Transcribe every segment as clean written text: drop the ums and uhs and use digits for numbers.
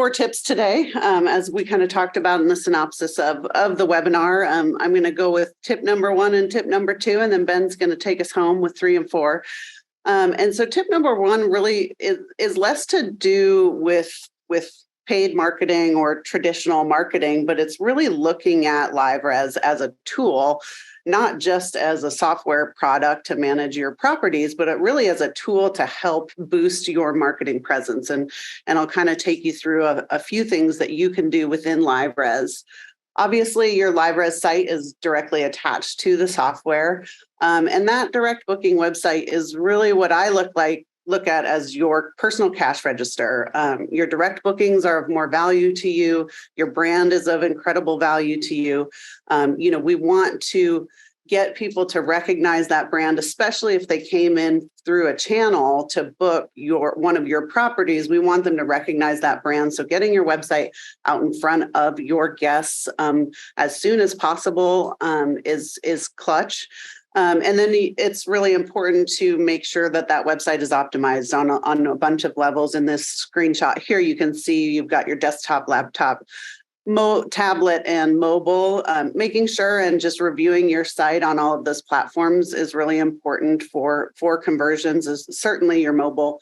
4 tips today, as we kind of talked about in the synopsis of the webinar. I'm going to go with tip number 1 and tip number 2, and then Ben's going to take us home with 3 and 4. And so tip number 1 really is less to do with paid marketing or traditional marketing, but it's really looking at LiveRes as a tool, not just as a software product to manage your properties, but it really as a tool to help boost your marketing presence. And I'll kind of take you through a few things that you can do within LiveRes. Obviously, your LiveRes site is directly attached to the software. And that direct booking website is really what I look at as your personal cash register. Your direct bookings are of more value to you. Your brand is of incredible value to you. We want to get people to recognize that brand, especially if they came in through a channel to book one of your properties. We want them to recognize that brand. So getting your website out in front of your guests as soon as possible is clutch. And then it's really important to make sure that website is optimized on a bunch of levels. In this screenshot here, you can see you've got your desktop, laptop, tablet, and mobile. Making sure and just reviewing your site on all of those platforms is really important for conversions. Is certainly your mobile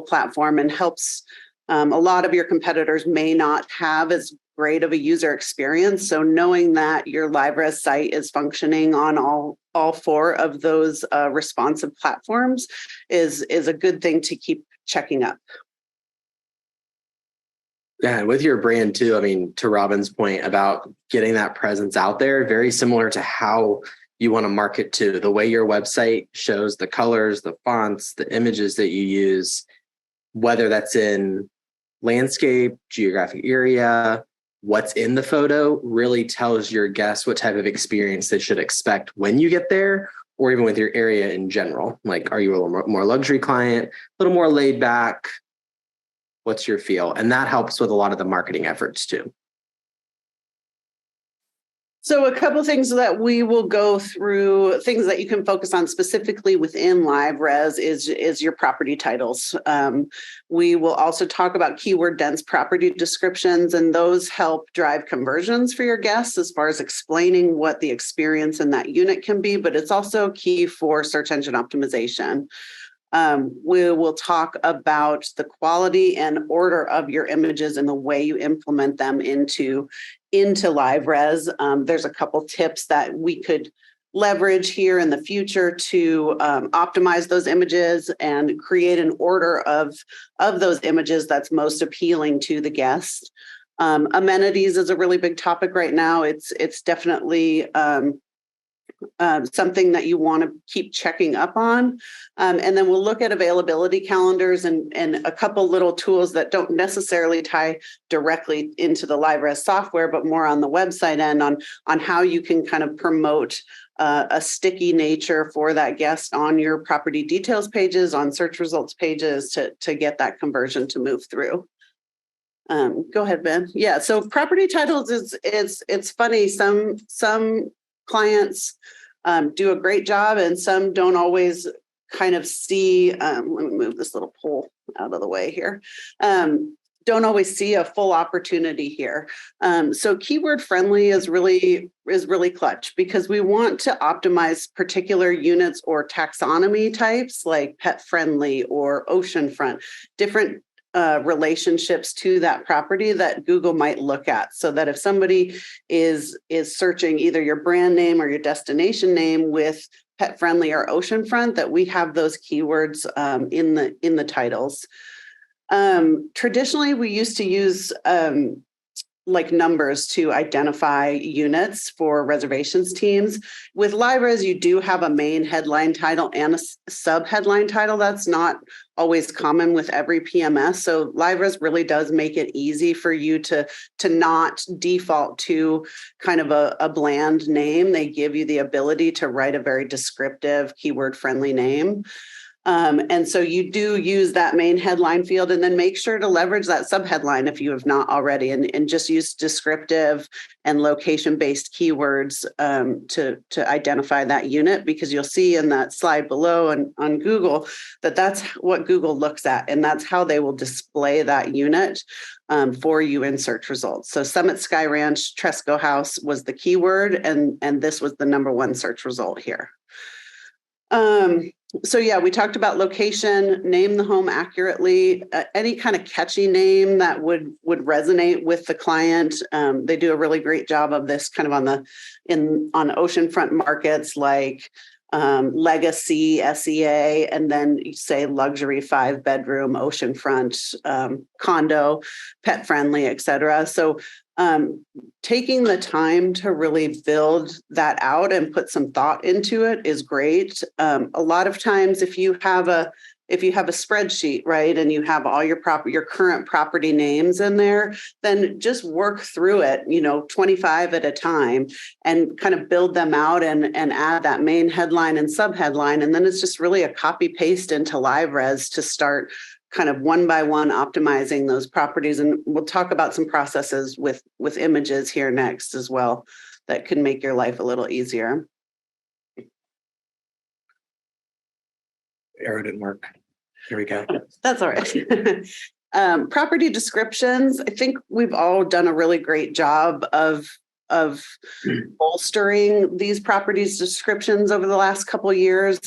platform, and helps. A lot of your competitors may not have as great of a user experience. So knowing that your LiveRes site is functioning on all 4 of those responsive platforms is a good thing to keep checking up. Yeah, and with your brand too, I mean, to Robin's point about getting that presence out there, very similar to how you want to market to. The way your website shows the colors, the fonts, the images that you use, whether that's in landscape, geographic area, what's in the photo really tells your guests what type of experience they should expect when you get there, or even with your area in general. Like, are you a little more luxury client, a little more laid back? What's your feel? And that helps with a lot of the marketing efforts too. So a couple of things that we will go through, things that you can focus on specifically within LiveRes is your property titles. We will also talk about keyword dense property descriptions, and those help drive conversions for your guests as far as explaining what the experience in that unit can be, but it's also key for search engine optimization. We will talk about the quality and order of your images and the way you implement them into LiveRes. There's a couple tips that we could leverage here in the future to optimize those images and create an order of those images that's most appealing to the guest. Amenities is a really big topic right now. It's definitely something that you want to keep checking up on. And then we'll look at availability calendars and a couple little tools that don't necessarily tie directly into the LiveRes software, but more on the website end on how you can kind of promote a sticky nature for that guest on your property details pages, on search results pages to get that conversion to move through. Go ahead, Ben. Yeah, so property titles it's funny. Some clients do a great job, and some don't always kind of see. Let me move this little poll out of the way here. Don't always see a full opportunity here. So keyword friendly is really clutch, because we want to optimize particular units or taxonomy types like pet friendly or oceanfront, different relationships to that property that Google might look at, so that if somebody is searching either your brand name or your destination name with pet friendly or oceanfront, that we have those keywords in the titles. Traditionally, we used to use like numbers to identify units for reservations teams. With LiveRes, you do have a main headline title and a sub headline title. That's not always common with every PMS. So LiveRes really does make it easy for you to not default to kind of a bland name. They give you the ability to write a very descriptive, keyword friendly name. And so you do use that main headline field, and then make sure to leverage that subheadline if you have not already, and just use descriptive and location-based keywords to identify that unit, because you'll see in that slide below on Google that that's what Google looks at, and that's how they will display that unit for you in search results. So Summit Sky Ranch Tresco House was the keyword, and this was the number one search result here. So yeah, we talked about location, name the home accurately, any kind of catchy name that would resonate with the client. They do a really great job of this kind of on oceanfront markets like Legacy, SEA, and then you say luxury 5-bedroom oceanfront condo, pet friendly, et cetera. So taking the time to really build that out and put some thought into it is great. A lot of times if you have a spreadsheet, right, and you have all your current property names in there, then just work through it, 25 at a time, and kind of build them out and add that main headline and subheadline. And then it's just really a copy paste into LiveRes to start kind of one by one optimizing those properties. And we'll talk about some processes with images here next as well that can make your life a little easier. Arrow didn't work. Here we go. That's all right. Property descriptions. I think we've all done a really great job of bolstering these properties descriptions over the last couple of years.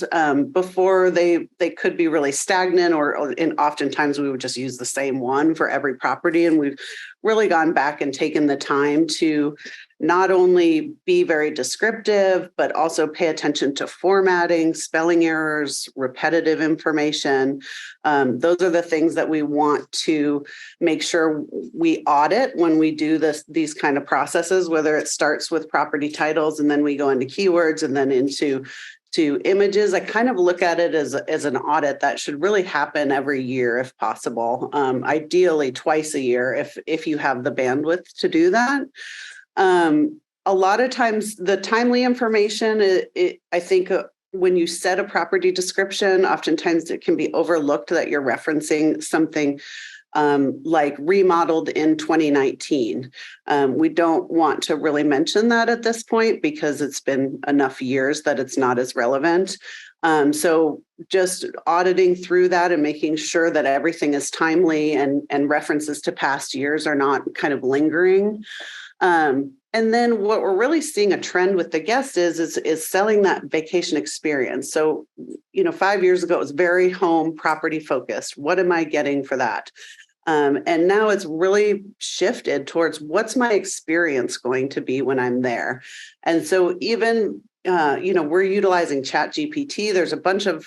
Before they could be really stagnant, and oftentimes we would just use the same one for every property. And we've really gone back and taken the time to not only be very descriptive, but also pay attention to formatting, spelling errors, repetitive information. Those are the things that we want to make sure we audit when we do these kind of processes, whether it starts with property titles and then we go into keywords and then into images. I kind of look at it as an audit that should really happen every year if possible, ideally twice a year if you have the bandwidth to do that. A lot of times the timely information, I think when you set a property description, oftentimes it can be overlooked that you're referencing something like remodeled in 2019. We don't want to really mention that at this point because it's been enough years that it's not as relevant. So just auditing through that and making sure that everything is timely and references to past years are not kind of lingering. And then what we're really seeing a trend with the guest is selling that vacation experience. So, 5 years ago, it was very home property focused. What am I getting for that? And now it's really shifted towards what's my experience going to be when I'm there. And so even, we're utilizing ChatGPT. There's a bunch of,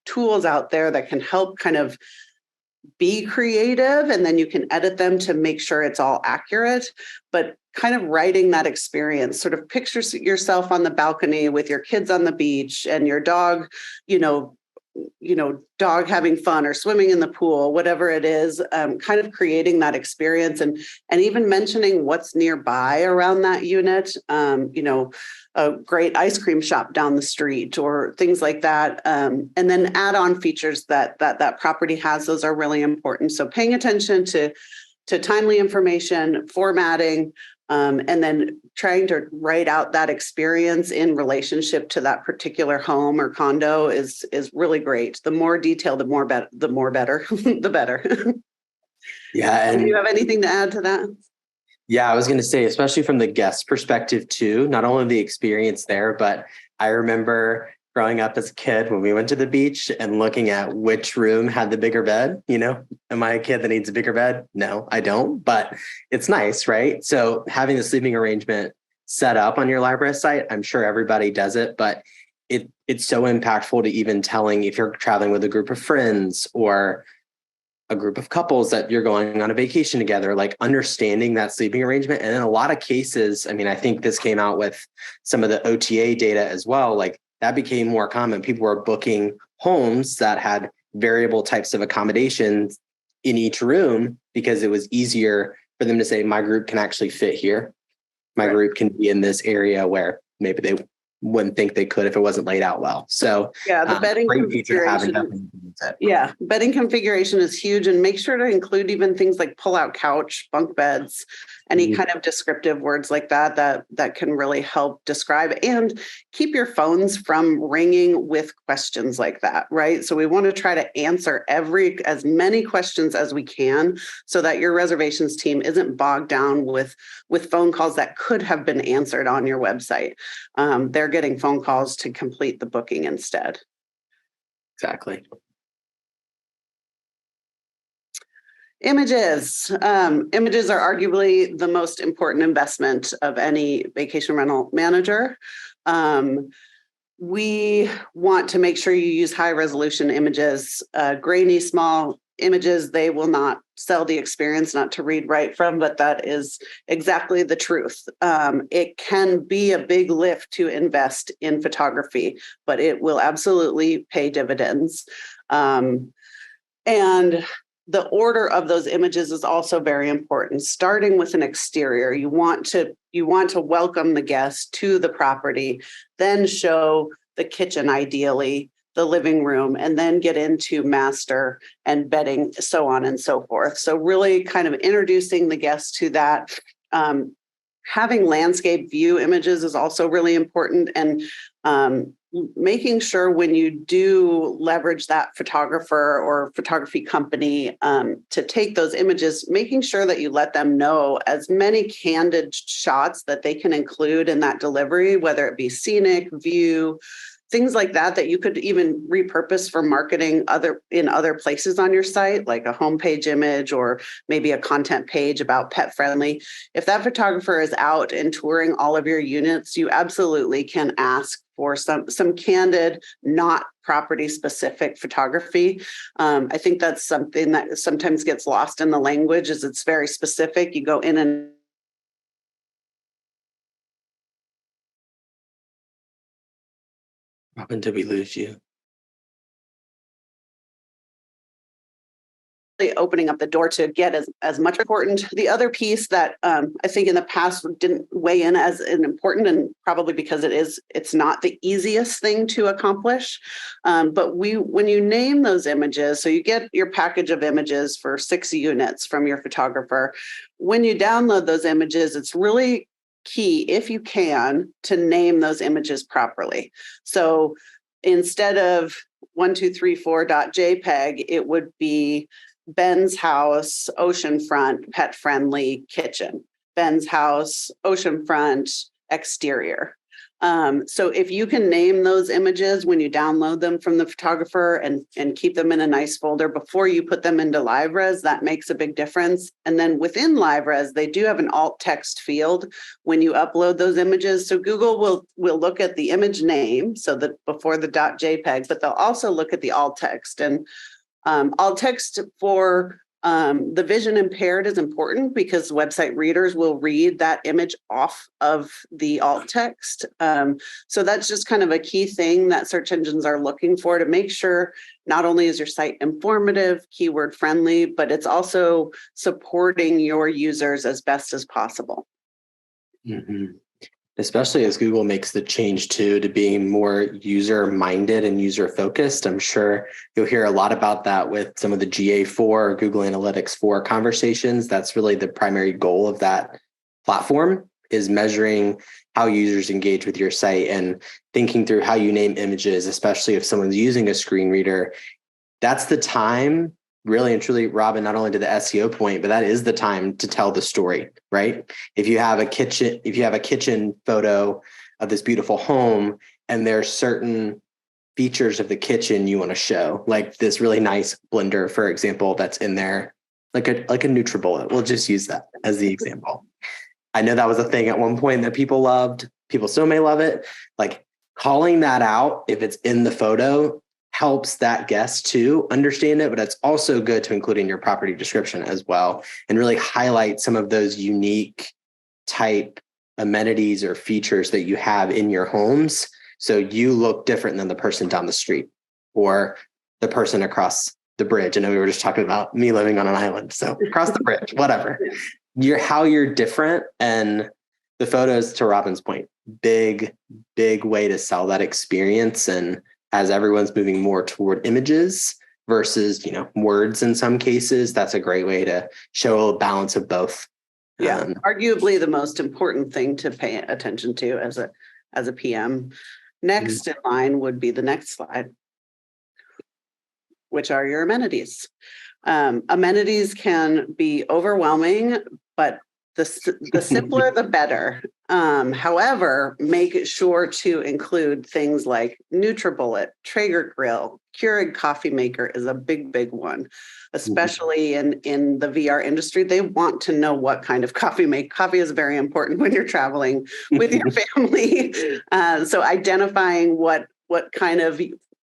tools out there that can help kind of be creative, and then you can edit them to make sure it's all accurate, but kind of writing that experience, sort of picture yourself on the balcony with your kids on the beach and your dog, dog having fun or swimming in the pool, whatever it is, kind of creating that experience and even mentioning what's nearby around that unit, a great ice cream shop down the street or things like that. And then add-on features that property has, those are really important. So paying attention to timely information, formatting, and then trying to write out that experience in relationship to that particular home or condo is really great. The more detailed, the more better, the better. Yeah. And do you have anything to add to that? Yeah, I was going to say, especially from the guest perspective too, not only the experience there, but I remember growing up as a kid when we went to the beach and looking at which room had the bigger bed. Am I a kid that needs a bigger bed? No, I don't, but it's nice, right? So having the sleeping arrangement set up on your library site, I'm sure everybody does it, but it's so impactful to even telling if you're traveling with a group of friends or a group of couples that you're going on a vacation together, like understanding that sleeping arrangement. And in a lot of cases, I think this came out with some of the OTA data as well, like that became more common. People were booking homes that had variable types of accommodations in each room because it was easier for them to say, my group can actually fit here. My group can be in this area where maybe they wouldn't think they could if it wasn't laid out well. So Yeah, the bedding great feature to have and configuration. definitely use it. Yeah, bedding configuration is huge, and make sure to include even things like pull-out couch, bunk beds, any Mhm. kind of descriptive words like that can really help describe, and keep your phones from ringing with questions like that, right? So we want to try to answer as many questions as we can so that your reservations team isn't bogged down with phone calls that could have been answered on your website. They're getting phone calls to complete the booking instead. Exactly. Images. Images are arguably the most important investment of any vacation rental manager. We want to make sure you use high resolution images. Grainy, small images, they will not sell the experience, not to read right from, but that is exactly the truth. It can be a big lift to invest in photography, but it will absolutely pay dividends. And the order of those images is also very important. Starting with an exterior, you want to welcome the guest to the property, then show the kitchen, ideally the living room, and then get into master and bedding, so on and so forth. So really kind of introducing the guest to that. Having landscape view images is also really important, and making sure when you do leverage that photographer or photography company to take those images, making sure that you let them know as many candid shots that they can include in that delivery, whether it be scenic, view, things like that you could even repurpose for marketing in other places on your site, like a homepage image or maybe a content page about pet friendly. If that photographer is out and touring all of your units, you absolutely can ask for some candid, not property specific photography. I think that's something that sometimes gets lost in the language, is it's very specific. You go in and Robin, did we lose you? opening up the door to get as much important. The other piece that I think in the past didn't weigh in as an important, and probably because it's not the easiest thing to accomplish. But when you name those images, so you get your package of images for 6 units from your photographer. When you download those images, it's really key, if you can, to name those images properly. So instead of 1234.jpg, it would be Ben's house, oceanfront, pet friendly kitchen. Ben's house, oceanfront, exterior. So if you can name those images when you download them from the photographer and keep them in a nice folder before you put them into LiveRes, that makes a big difference. And then within LiveRes, they do have an alt text field when you upload those images. So Google will look at the image name, so that before the .jpg, but they'll also look at the alt text. And alt text for the vision impaired is important because website readers will read that image off of the alt text. So that's just kind of a key thing that search engines are looking for, to make sure not only is your site informative, keyword friendly, but it's also supporting your users as best as possible. Mm-hmm. Especially as Google makes the change to being more user-minded and user-focused. I'm sure you'll hear a lot about that with some of the GA4 or Google Analytics 4 conversations. That's really the primary goal of that platform, is measuring how users engage with your site and thinking through how you name images, especially if someone's using a screen reader. That's the time, really and truly, Robin, not only to the SEO point, but that is the time to tell the story, right? If you have a kitchen photo of this beautiful home and there's certain features of the kitchen you want to show, like this really nice blender, for example, that's in there, like a NutriBullet. We'll just use that as the example. I know that was a thing at one point that people loved. People still may love it. Like, calling that out, if it's in the photo, helps that guest to understand it, but it's also good to include in your property description as well, and really highlight some of those unique type amenities or features that you have in your homes, so you look different than the person down the street or the person across the bridge. I know we were just talking about me living on an island, so across the bridge, whatever. How you're different, and the photos, to Robin's point, big, big way to sell that experience. And as everyone's moving more toward images versus, words in some cases, that's a great way to show a balance of both. Yeah, arguably the most important thing to pay attention to as a PM. Next in line would be the next slide, which are your amenities. Amenities can be overwhelming, but the simpler, the better. However, make sure to include things like NutriBullet, Traeger grill, Keurig coffee maker is a big, big one, especially in the VR industry. They want to know what kind of coffee make. Coffee is very important when you're traveling with your family. So identifying what kind of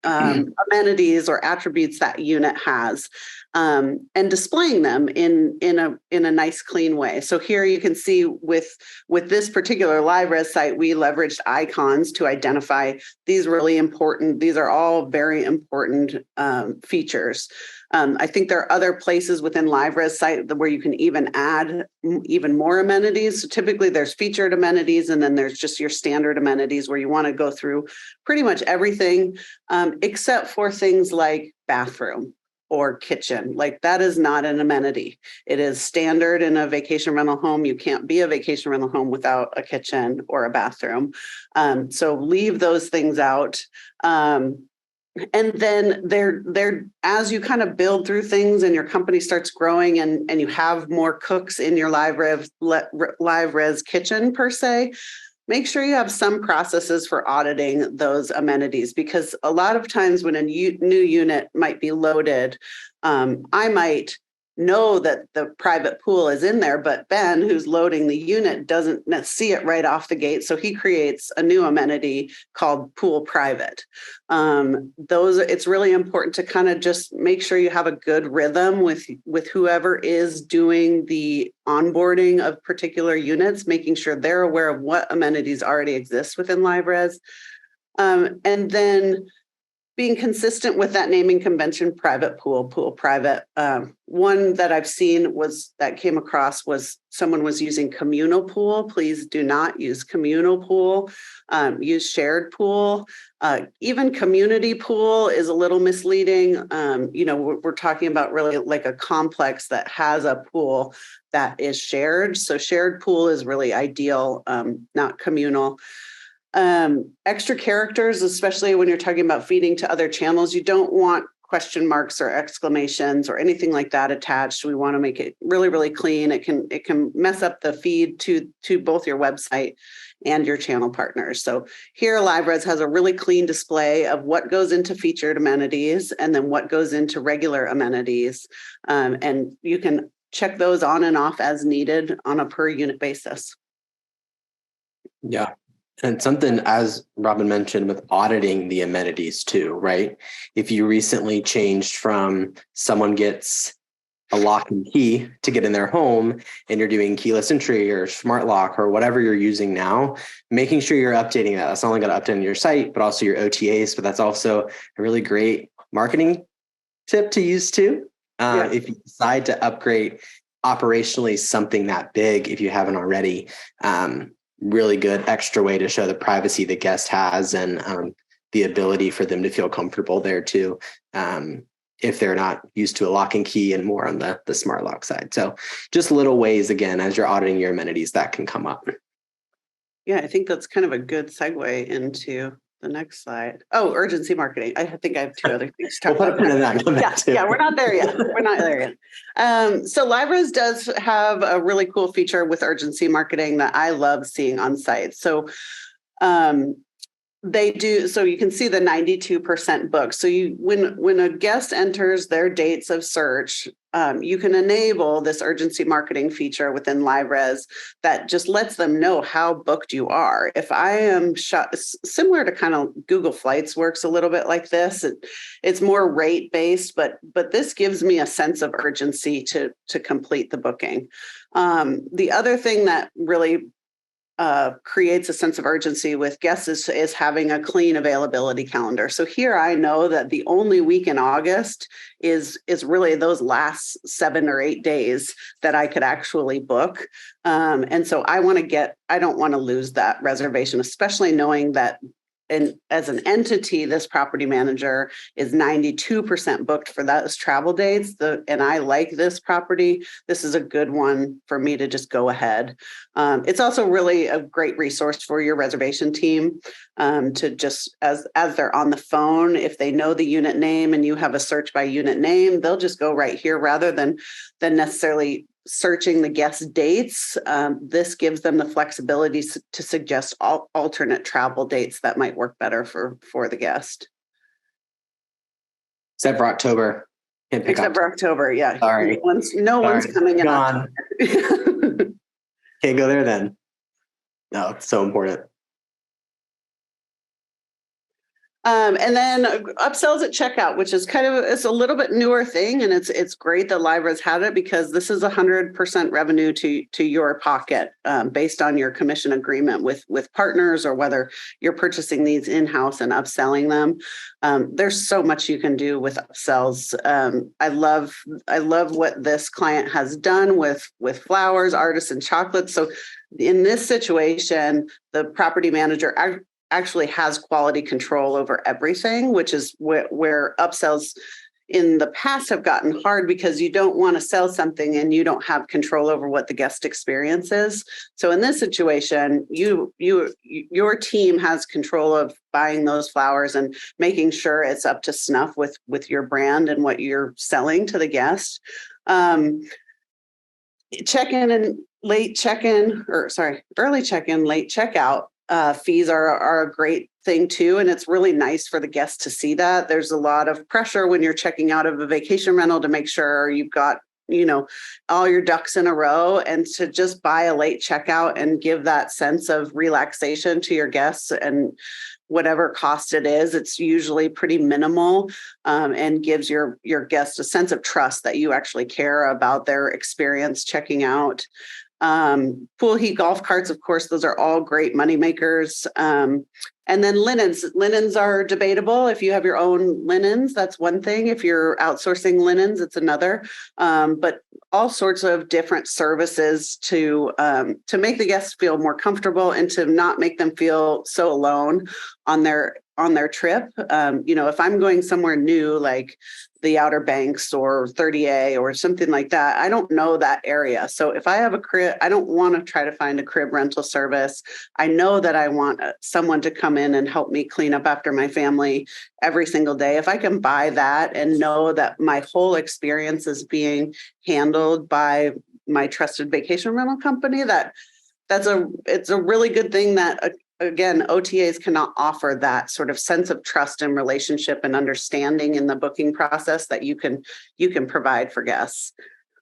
amenities or attributes that unit has, and displaying them in a nice, clean way. So here you can see with this particular LiveRes site, we leveraged icons to identify these really important. These are all very important features. I think there are other places within LiveRes site where you can even add even more amenities. So typically there's featured amenities, and then there's just your standard amenities where you want to go through pretty much everything, except for things like bathroom or kitchen. Like that is not an amenity. It is standard in a vacation rental home. You can't be a vacation rental home without a kitchen or a bathroom. So leave those things out. And then they're as you kind of build through things and your company starts growing and you have more cooks in your LiveRes kitchen per se, make sure you have some processes for auditing those amenities, because a lot of times when a new unit might be loaded, I might know that the private pool is in there, but Ben, who's loading the unit, doesn't see it right off the gate. So he creates a new amenity called pool private. It's really important to kind of just make sure you have a good rhythm with whoever is doing the onboarding of particular units, making sure they're aware of what amenities already exist within LiveRes. And then being consistent with that naming convention, private pool private. One that I've seen came across was someone was using communal pool. Please do not use communal pool. Use shared pool. Even community pool is a little misleading. We're talking about really like a complex that has a pool that is shared. So shared pool is really ideal, not communal. Extra characters, especially when you're talking about feeding to other channels, you don't want question marks or exclamations or anything like that attached. We want to make it really, really clean. It can mess up the feed to both your website and your channel partners. So here LiveRes has a really clean display of what goes into featured amenities and then what goes into regular amenities. And you can check those on and off as needed on a per unit basis. Yeah. And something, as Robin mentioned, with auditing the amenities too, right? If you recently changed from someone gets a lock and key to get in their home and you're doing keyless entry or smart lock or whatever you're using now, making sure you're updating that. That's not only going to update on your site, but also your OTAs. But that's also a really great marketing tip to use too. If you decide to upgrade operationally something that big, if you haven't already, really good extra way to show the privacy the guest has and the ability for them to feel comfortable there too, if they're not used to a lock and key and more on the smart lock side. So just little ways, again, as you're auditing your amenities, that can come up. Yeah, I think that's kind of a good segue into the next slide. Oh, urgency marketing. I think I have two other things to talk about. We're not there yet. So LiveRes does have a really cool feature with urgency marketing that I love seeing on site. So they do, so you can see the 92% booked. So when a guest enters their dates of search, you can enable this urgency marketing feature within LiveRes that just lets them know how booked you are. If I am similar to kind of Google Flights works a little bit like this. It's more rate based, but this gives me a sense of urgency to complete the booking. The other thing that really creates a sense of urgency with guests is having a clean availability calendar. So here I know that the only week in August is really those last 7 or 8 days that I could actually book. And so I don't want to lose that reservation, especially knowing that as an entity, this property manager is 92% booked for those travel dates. And I like this property. This is a good one for me to just go ahead. It's also really a great resource for your reservation team to just as they're on the phone, if they know the unit name and you have a search by unit name, they'll just go right here rather than necessarily searching the guest dates. This gives them the flexibility to suggest alternate travel dates that might work better for the guest. Except for October. Except for October, yeah. Sorry. No one's coming in Gone. October. Can't go there then. No, it's so important. And then upsells at checkout, which is it's a little bit newer thing, and it's great that Livra's had it because this is 100% revenue to your pocket based on your commission agreement with partners or whether you're purchasing these in-house and upselling them. There's so much you can do with upsells. I love what this client has done with flowers, artisan chocolates. So in this situation, the property manager actually has quality control over everything, which is where upsells in the past have gotten hard because you don't want to sell something and you don't have control over what the guest experience is. So in this situation, your team has control of buying those flowers and making sure it's up to snuff with your brand and what you're selling to the guest. Early check-in, late checkout. Fees are a great thing too. And it's really nice for the guests to see that. There's a lot of pressure when you're checking out of a vacation rental to make sure you've got, all your ducks in a row, and to just buy a late checkout and give that sense of relaxation to your guests and whatever cost it is, it's usually pretty minimal and gives your guests a sense of trust that you actually care about their experience checking out. Pool heat golf carts, of course, those are all great money makers. And then linens are debatable. If you have your own linens, that's one thing. If you're outsourcing linens, it's another. But all sorts of different services to make the guests feel more comfortable and to not make them feel so alone on their trip. If I'm going somewhere new, like the Outer Banks or 30A or something like that, I don't know that area. So if I have a crib, I don't want to try to find a crib rental service. I know that I want someone to come in and help me clean up after my family every single day. If I can buy that and know that my whole experience is being handled by my trusted vacation rental company, it's a really good thing that again, OTAs cannot offer that sort of sense of trust and relationship and understanding in the booking process that you can provide for guests.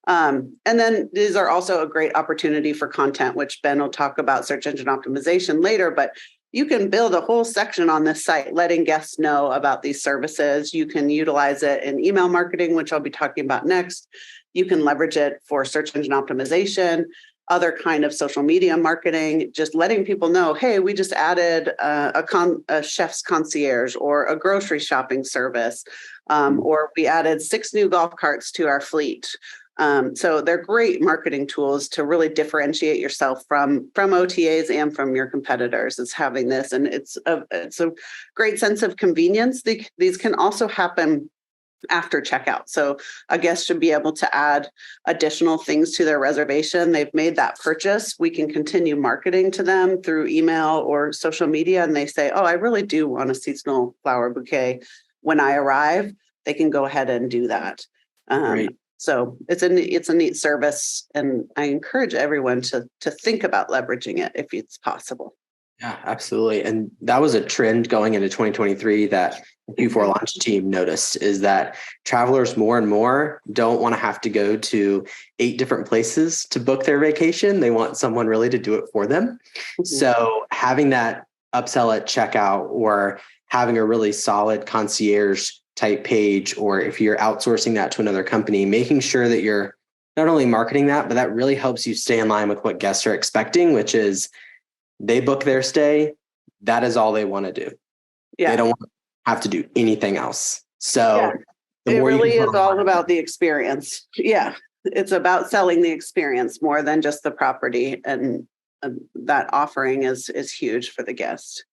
And then these are also a great opportunity for content, which Ben will talk about search engine optimization later, but you can build a whole section on this site, letting guests know about these services. You can utilize it in email marketing, which I'll be talking about next. You can leverage it for search engine optimization, other kind of social media marketing, just letting people know, hey, we just added a chef's concierge or a grocery shopping service, or we added 6 new golf carts to our fleet. So they're great marketing tools to really differentiate yourself from OTAs and from your competitors, is having this. And it's a great sense of convenience. These can also happen after checkout. So a guest should be able to add additional things to their reservation. They've made that purchase. We can continue marketing to them through email or social media. And they say, oh, I really do want a seasonal flower bouquet when I arrive. They can go ahead and do that. Right. So it's a neat service. And I encourage everyone to think about leveraging it if it's possible. Yeah, absolutely. And that was a trend going into 2023 that the Q4 launch team noticed, is that travelers more and more don't want to have to go to 8 different places to book their vacation. They want someone really to do it for them. Mm-hmm. So having that upsell at checkout, or having a really solid concierge type page, or if you're outsourcing that to another company, making sure that you're not only marketing that, but that really helps you stay in line with what guests are expecting, which is they book their stay, that is all they want to do. Yeah. They don't want to have to do anything else. So the it more really you is all about the experience. Yeah. It's about selling the experience more than just the property. And that offering is huge for the guest.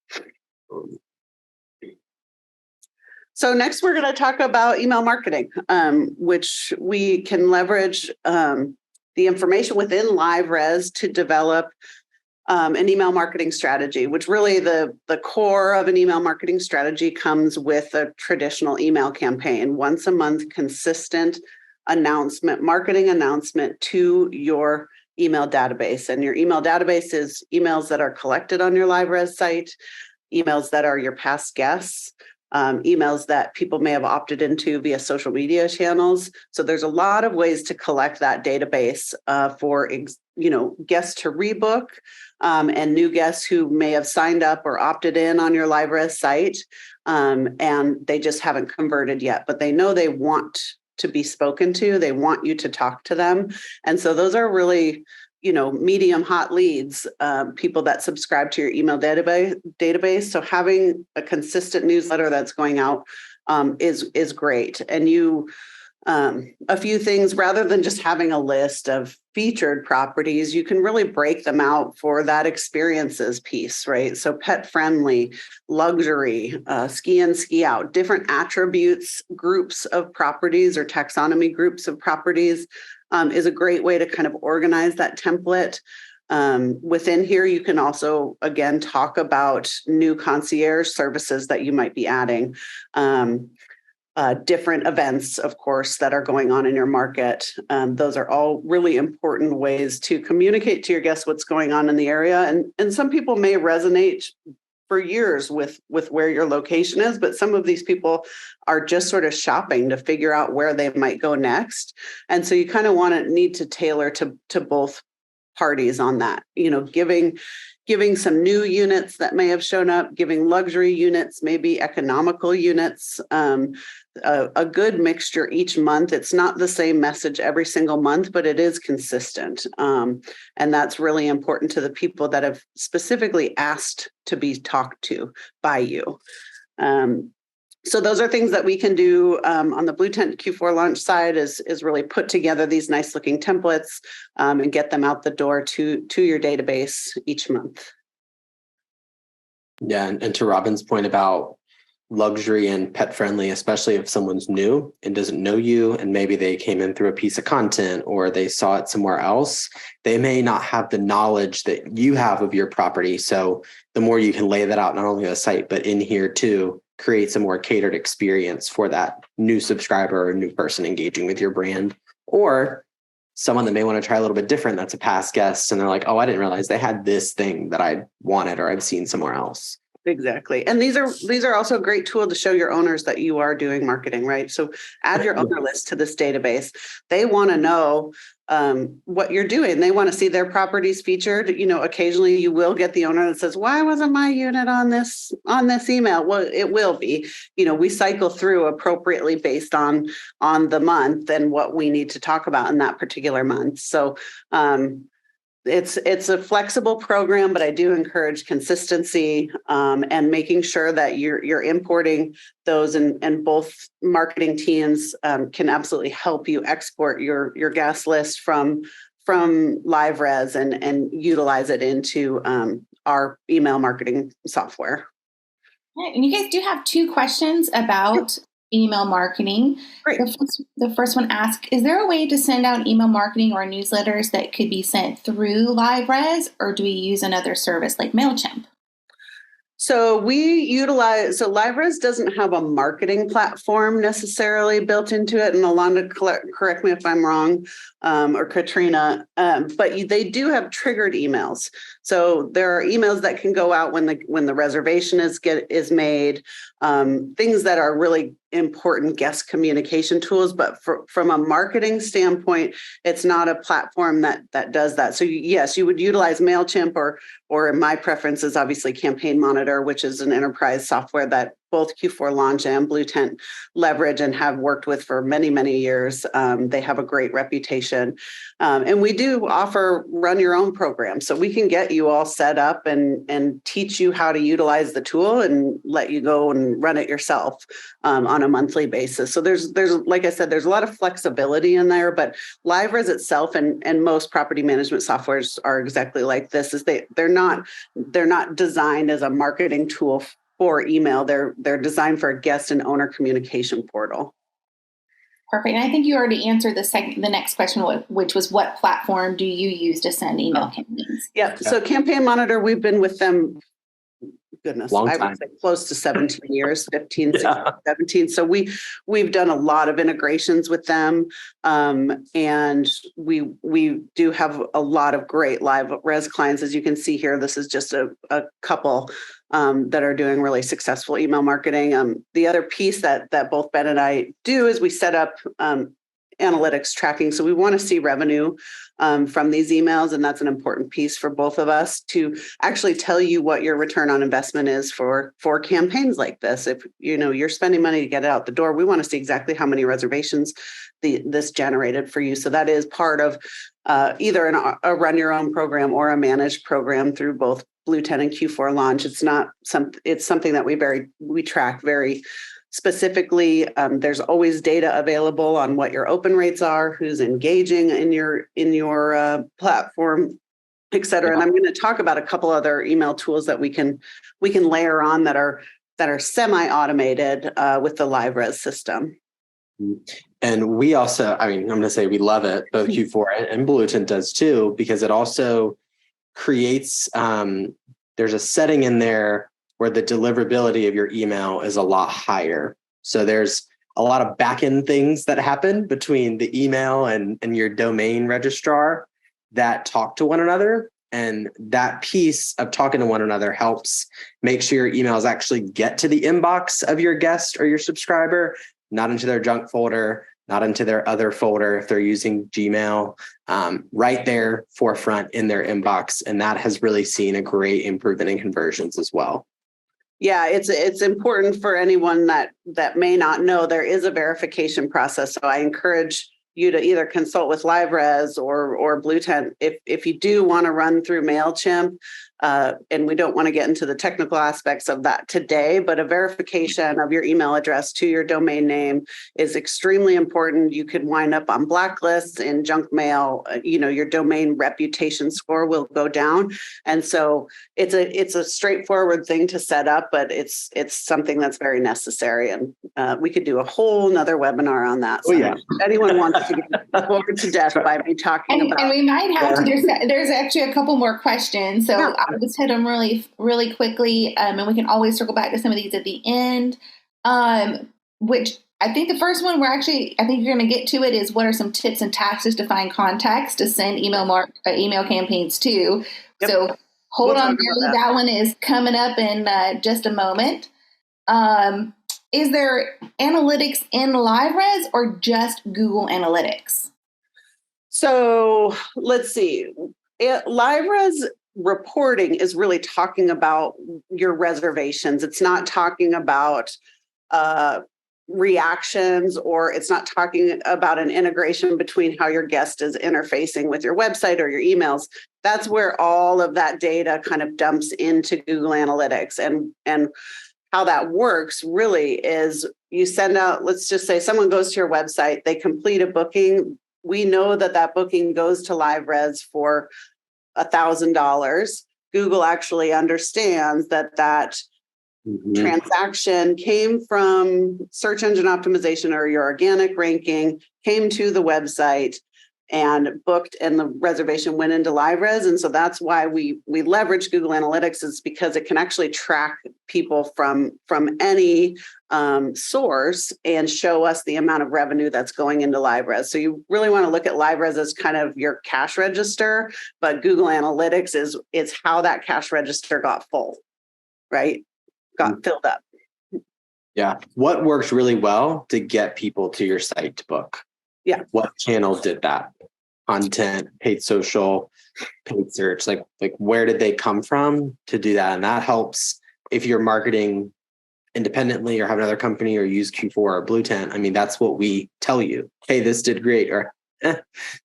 So next we're going to talk about email marketing, which we can leverage the information within LiveRes to develop an email marketing strategy, which really the core of an email marketing strategy comes with a traditional email campaign, once a month, consistent marketing announcement to your email database. And your email database is emails that are collected on your LiveRes site, emails that are your past guests, emails that people may have opted into via social media channels. So there's a lot of ways to collect that database for guests to rebook and new guests who may have signed up or opted in on your LiveRes site and they just haven't converted yet, but they know they want to be spoken to. They want you to talk to them. And so those are really medium hot leads, people that subscribe to your email database. So having a consistent newsletter that's going out is great. And a few things, rather than just having a list of featured properties, you can really break them out for that experiences piece, right? So pet friendly, luxury, ski in, ski out, different attributes, groups of properties or taxonomy groups of properties is a great way to kind of organize that template. Within here, you can also, again, talk about new concierge services that you might be adding. Different events, of course, that are going on in your market. Those are all really important ways to communicate to your guests what's going on in the area. And some people may resonate for years with where your location is, but some of these people are just sort of shopping to figure out where they might go next. And so you kind of need to tailor to both parties on that, giving some new units that may have shown up, giving luxury units, maybe economical units, a good mixture each month. It's not the same message every single month, but it is consistent. And that's really important to the people that have specifically asked to be talked to by you. So those are things that we can do on the Blue Tent Q4 launch side is really put together these nice looking templates and get them out the door to your database each month. Yeah. And to Robin's point about luxury and pet friendly, especially if someone's new and doesn't know you, and maybe they came in through a piece of content or they saw it somewhere else, they may not have the knowledge that you have of your property. So the more you can lay that out, not only on the site, but in here too, creates a more catered experience for that new subscriber or new person engaging with your brand, or someone that may want to try a little bit different. That's a past guest. And they're like, oh, I didn't realize they had this thing that I wanted, or I've seen somewhere else. Exactly. And these are also a great tool to show your owners that you are doing marketing, right? So add your owner list to this database. They want to know what you're doing. They want to see their properties featured. Occasionally you will get the owner that says, why wasn't my unit on this email? Well, it will be. We cycle through appropriately based on the month and what we need to talk about in that particular month. So it's a flexible program, but I do encourage consistency and making sure that you're importing those, and both marketing teams can absolutely help you export your guest list from LiveRes and utilize it into our email marketing software. Right. And you guys do have 2 questions about email marketing. Great. The first one asks, is there a way to send out email marketing or newsletters that could be sent through LiveRes, or do we use another service like MailChimp? So LiveRes doesn't have a marketing platform necessarily built into it. And Alonda, correct me if I'm wrong, or Katrina, but they do have triggered emails. So there are emails that can go out when the reservation is made, things that are really important guest communication tools. But from a marketing standpoint, it's not a platform that does that. So yes, you would utilize MailChimp or in my preference is obviously Campaign Monitor, which is an enterprise software that both Q4 Launch and Blue Tent leverage and have worked with for many, many years. They have a great reputation. And we do offer run your own program. So we can get you all set up and teach you how to utilize the tool and let you go and run it yourself on a monthly basis. So there's like I said, there's a lot of flexibility in there, but LiveRes itself and most property management softwares are exactly like this. Is they're not designed as a marketing tool for email. They're designed for a guest and owner communication portal. Perfect. And I think you already answered the next question, which was what platform do you use to send email campaigns? Yep. So Campaign Monitor, we've been with them, goodness, Long I time. would say close to 17 years, 15, 16, 17. So we've done a lot of integrations with them. And we do have a lot of great LiveRes clients. As you can see here, this is just a couple that are doing really successful email marketing. The other piece that both Ben and I do is we set up analytics tracking. So we want to see revenue from these emails. And that's an important piece for both of us to actually tell you what your return on investment is for campaigns like this. If you're spending money to get it out the door, we want to see exactly how many reservations this generated for you. So that is part of either a run your own program or a managed program through both Blue Tent and Q4 Launch. It's something that we track very specifically. There's always data available on what your open rates are, who's engaging in your platform, et cetera. And I'm going to talk about a couple other email tools that we can layer on that are semi-automated with the LiveRes system. And we also, I'm going to say we love it. Both Q4 and Blue Tent does too, because it also creates, there's a setting in there where the deliverability of your email is a lot higher. So there's a lot of back-end things that happen between the email and your domain registrar that talk to one another. And that piece of talking to one another helps make sure your emails actually get to the inbox of your guest or your subscriber, not into their junk folder, not into their other folder if they're using Gmail, right there forefront in their inbox. And that has really seen a great improvement in conversions as well. Yeah, it's important for anyone that may not know there is a verification process. So I encourage you to either consult with LiveRes or Blue Tent if you do want to run through MailChimp. And we don't want to get into the technical aspects of that today, but a verification of your email address to your domain name is extremely important. You could wind up on blacklists in junk mail. Your domain reputation score will go down. And so it's a straightforward thing to set up, but it's something that's very necessary. And we could do a whole nother webinar on that. So if anyone wants to get bored to death by me talking about. And we might have to, there's actually a couple more questions. So I'll just hit them really, really quickly. And we can always circle back to some of these at the end, which I think the first one I think you're going to get to it is what are some tips and tactics to find contacts to send email campaigns to. Yep. So hold on, Gary, that one is coming up in just a moment. Is there analytics in LiveRes or just Google Analytics? So let's see. LiveRes reporting is really talking about your reservations. It's not talking about reactions, or it's not talking about an integration between how your guest is interfacing with your website or your emails. That's where all of that data kind of dumps into Google Analytics. And how that works really is you send out, let's just say someone goes to your website, they complete a booking. We know that booking goes to LiveRes for $1,000. Google actually understands that transaction came from search engine optimization or your organic ranking, came to the website and booked, and the reservation went into LiveRes. And so that's why we leverage Google Analytics, is because it can actually track people from any source and show us the amount of revenue that's going into LiveRes. So you really want to look at LiveRes as kind of your cash register, but Google Analytics is how that cash register got full, right? Got filled up. Yeah. What works really well to get people to your site to book? Yeah. What channel did that? Content, paid social, paid search, like where did they come from to do that? And that helps if you're marketing independently or have another company or use Q4 or Blue Tent, I mean, that's what we tell you. Hey, this did great, or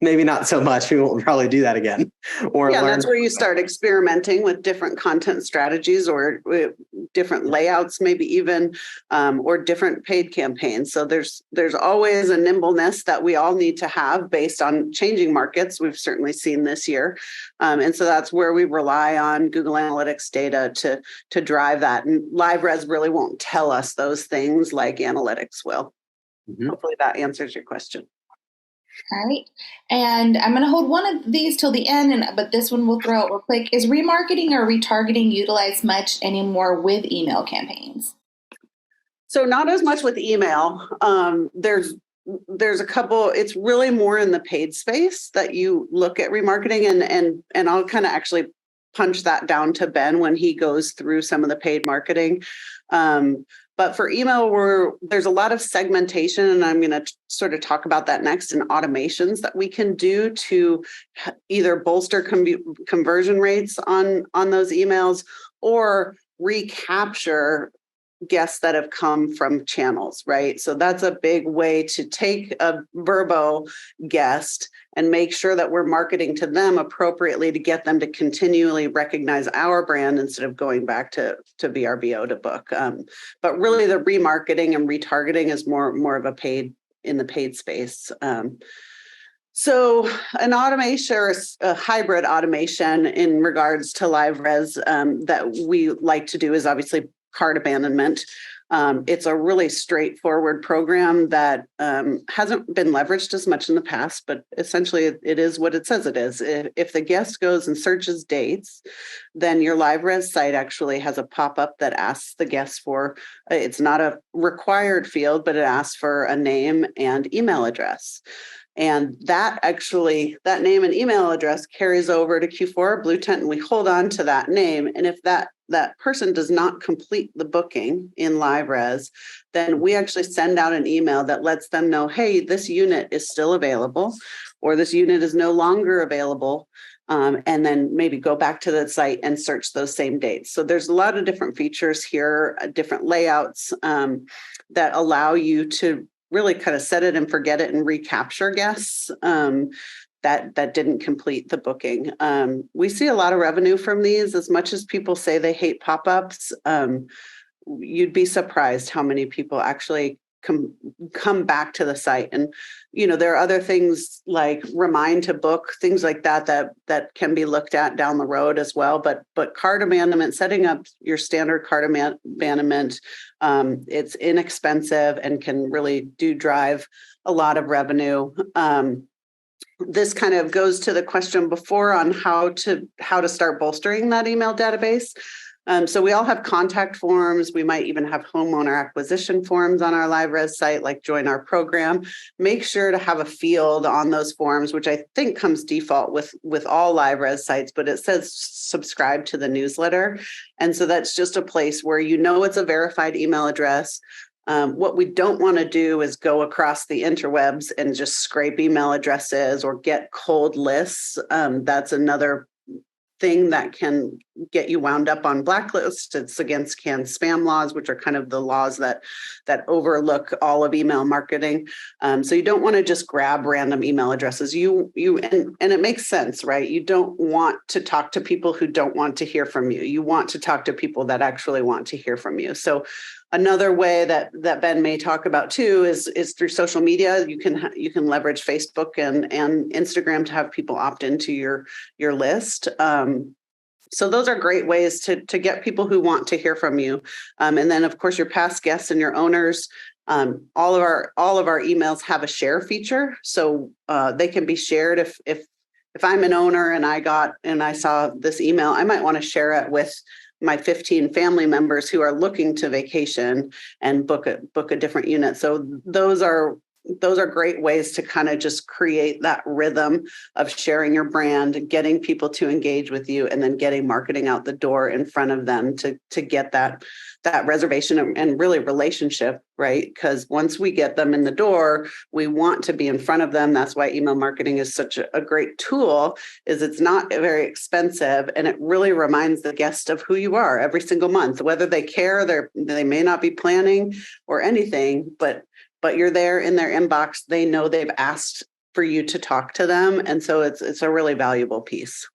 maybe not so much. We won't probably do that again. Or Yeah, learn. that's where you start experimenting with different content strategies or different layouts, maybe even, or different paid campaigns. So there's always a nimbleness that we all need to have based on changing markets. We've certainly seen this year. And so that's where we rely on Google Analytics data to drive that. And LiveRes really won't tell us those things like analytics will. Mhm. Hopefully that answers your question. All right. And I'm going to hold one of these till the end, but this one we'll throw out real quick. Is remarketing or retargeting utilized much anymore with email campaigns? So not as much with email. There's a couple, it's really more in the paid space that you look at remarketing, and I'll kind of actually punch that down to Ben when he goes through some of the paid marketing. But for email, there's a lot of segmentation, and I'm going to sort of talk about that next, and automations that we can do to either bolster conversion rates on those emails or recapture guests that have come from channels, right? So that's a big way to take a Verbo guest and make sure that we're marketing to them appropriately to get them to continually recognize our brand instead of going back to VRBO to book. But really the remarketing and retargeting is more of a paid space. So an automation or a hybrid automation in regards to LiveRes that we like to do is obviously cart abandonment. It's a really straightforward program that hasn't been leveraged as much in the past, but essentially it is what it says it is. If the guest goes and searches dates, then your LiveRes site actually has a pop-up that asks the guest for, it's not a required field, but it asks for a name and email address. And that name and email address carries over to Q4 Blue Tent, and we hold on to that name. And if that person does not complete the booking in LiveRes, then we actually send out an email that lets them know, hey, this unit is still available, or this unit is no longer available. And then maybe go back to the site and search those same dates. So there's a lot of different features here, different layouts that allow you to really kind of set it and forget it and recapture guests that didn't complete the booking. We see a lot of revenue from these. As much as people say they hate pop-ups, you'd be surprised how many people actually come back to the site. And there are other things like remind to book, things like that can be looked at down the road as well. But cart abandonment, setting up your standard cart abandonment, it's inexpensive and can really drive a lot of revenue. This kind of goes to the question before on how to start bolstering that email database. So we all have contact forms. We might even have homeowner acquisition forms on our LiveRes site, like join our program. Make sure to have a field on those forms, which I think comes default with all LiveRes sites, but it says subscribe to the newsletter. And so that's just a place where it's a verified email address. What we don't want to do is go across the interwebs and just scrape email addresses or get cold lists. That's another thing that can get you wound up on blacklists. It's against canned spam laws, which are kind of the laws that overlook all of email marketing. So you don't want to just grab random email addresses. And it makes sense, right? You don't want to talk to people who don't want to hear from you. You want to talk to people that actually want to hear from you. So another way that Ben may talk about too is through social media. You can leverage Facebook and Instagram to have people opt into your list. So those are great ways to get people who want to hear from you. And then of course your past guests and your owners. All of our emails have a share feature, so they can be shared. If I'm an owner and I saw this email, I might want to share it with my 15 family members who are looking to vacation and book a different unit. So those are those are great ways to kind of just create that rhythm of sharing your brand, getting people to engage with you, and then getting marketing out the door in front of them to get that reservation and really relationship, right? Because once we get them in the door, we want to be in front of them. That's why email marketing is such a great tool, is it's not very expensive, and it really reminds the guest of who you are every single month, whether they care, they may not be planning or anything, but you're there in their inbox. They know they've asked for you to talk to them. And so it's a really valuable piece.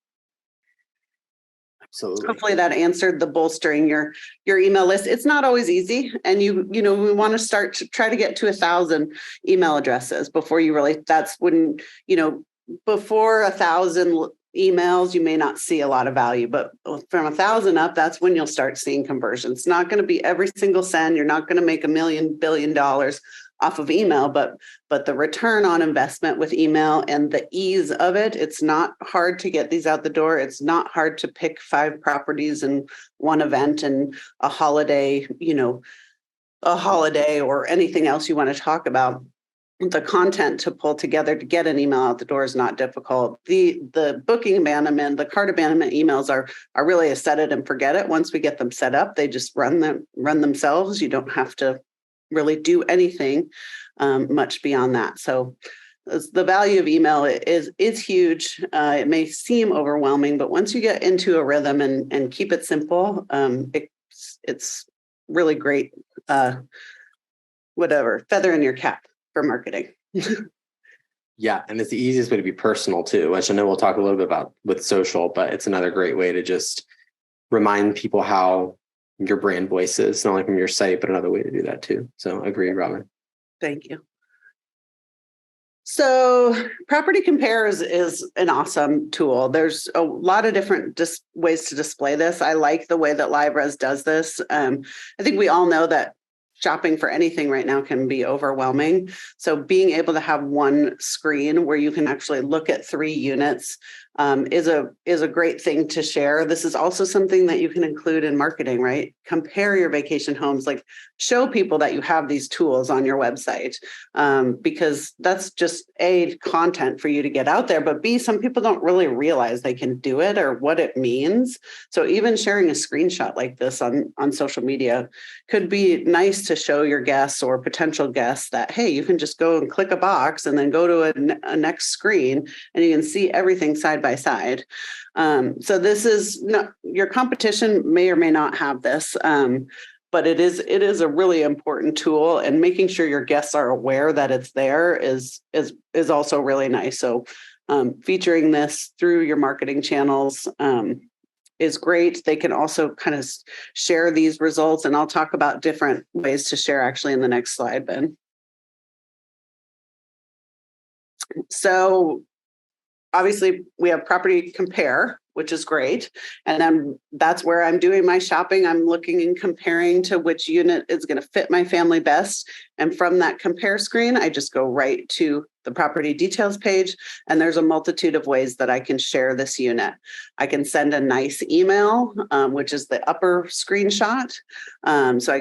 Absolutely. Hopefully that answered the bolstering your email list. It's not always easy. And we want to start to try to get to 1,000 email addresses before you really, that's when, before 1,000 emails, you may not see a lot of value, but from 1,000 up, that's when you'll start seeing conversions. It's not going to be every single send. You're not going to make $1 billion off of email, but the return on investment with email and the ease of it, it's not hard to get these out the door. It's not hard to pick 5 properties in one event and a holiday or anything else you want to talk about. The content to pull together to get an email out the door is not difficult. The booking abandonment, the cart abandonment emails are really a set it and forget it. Once we get them set up, they just run themselves. You don't have to really do anything much beyond that. So the value of email is huge. It may seem overwhelming, but once you get into a rhythm and keep it simple, it's really great. Feather in your cap for marketing. Yeah. And it's the easiest way to be personal too, which I know we'll talk a little bit about with social, but it's another great way to just remind people how your brand voice is, not only from your site, but another way to do that too. So agree, Robin. Thank you. So Property Compare is an awesome tool. There's a lot of different ways to display this. I like the way that LiveRes does this. I think we all know that shopping for anything right now can be overwhelming. So being able to have one screen where you can actually look at 3 units is a great thing to share. This is also something that you can include in marketing, right? Compare your vacation homes, like show people that you have these tools on your website, because that's just content for you to get out there. But B, some people don't really realize they can do it or what it means. So even sharing a screenshot like this on social media could be nice to show your guests or potential guests that, hey, you can just go and click a box and then go to a next screen and you can see everything side by side. So this is not, your competition may or may not have this, but it is a really important tool, and making sure your guests are aware that it's there is also really nice. So featuring this through your marketing channels is great. They can also kind of share these results, and I'll talk about different ways to share actually in the next slide, Ben. So obviously we have Property Compare, which is great. And then that's where I'm doing my shopping. I'm looking and comparing to which unit is going to fit my family best. And from that compare screen, I just go right to the property details page. And there's a multitude of ways that I can share this unit. I can send a nice email, which is the upper screenshot. So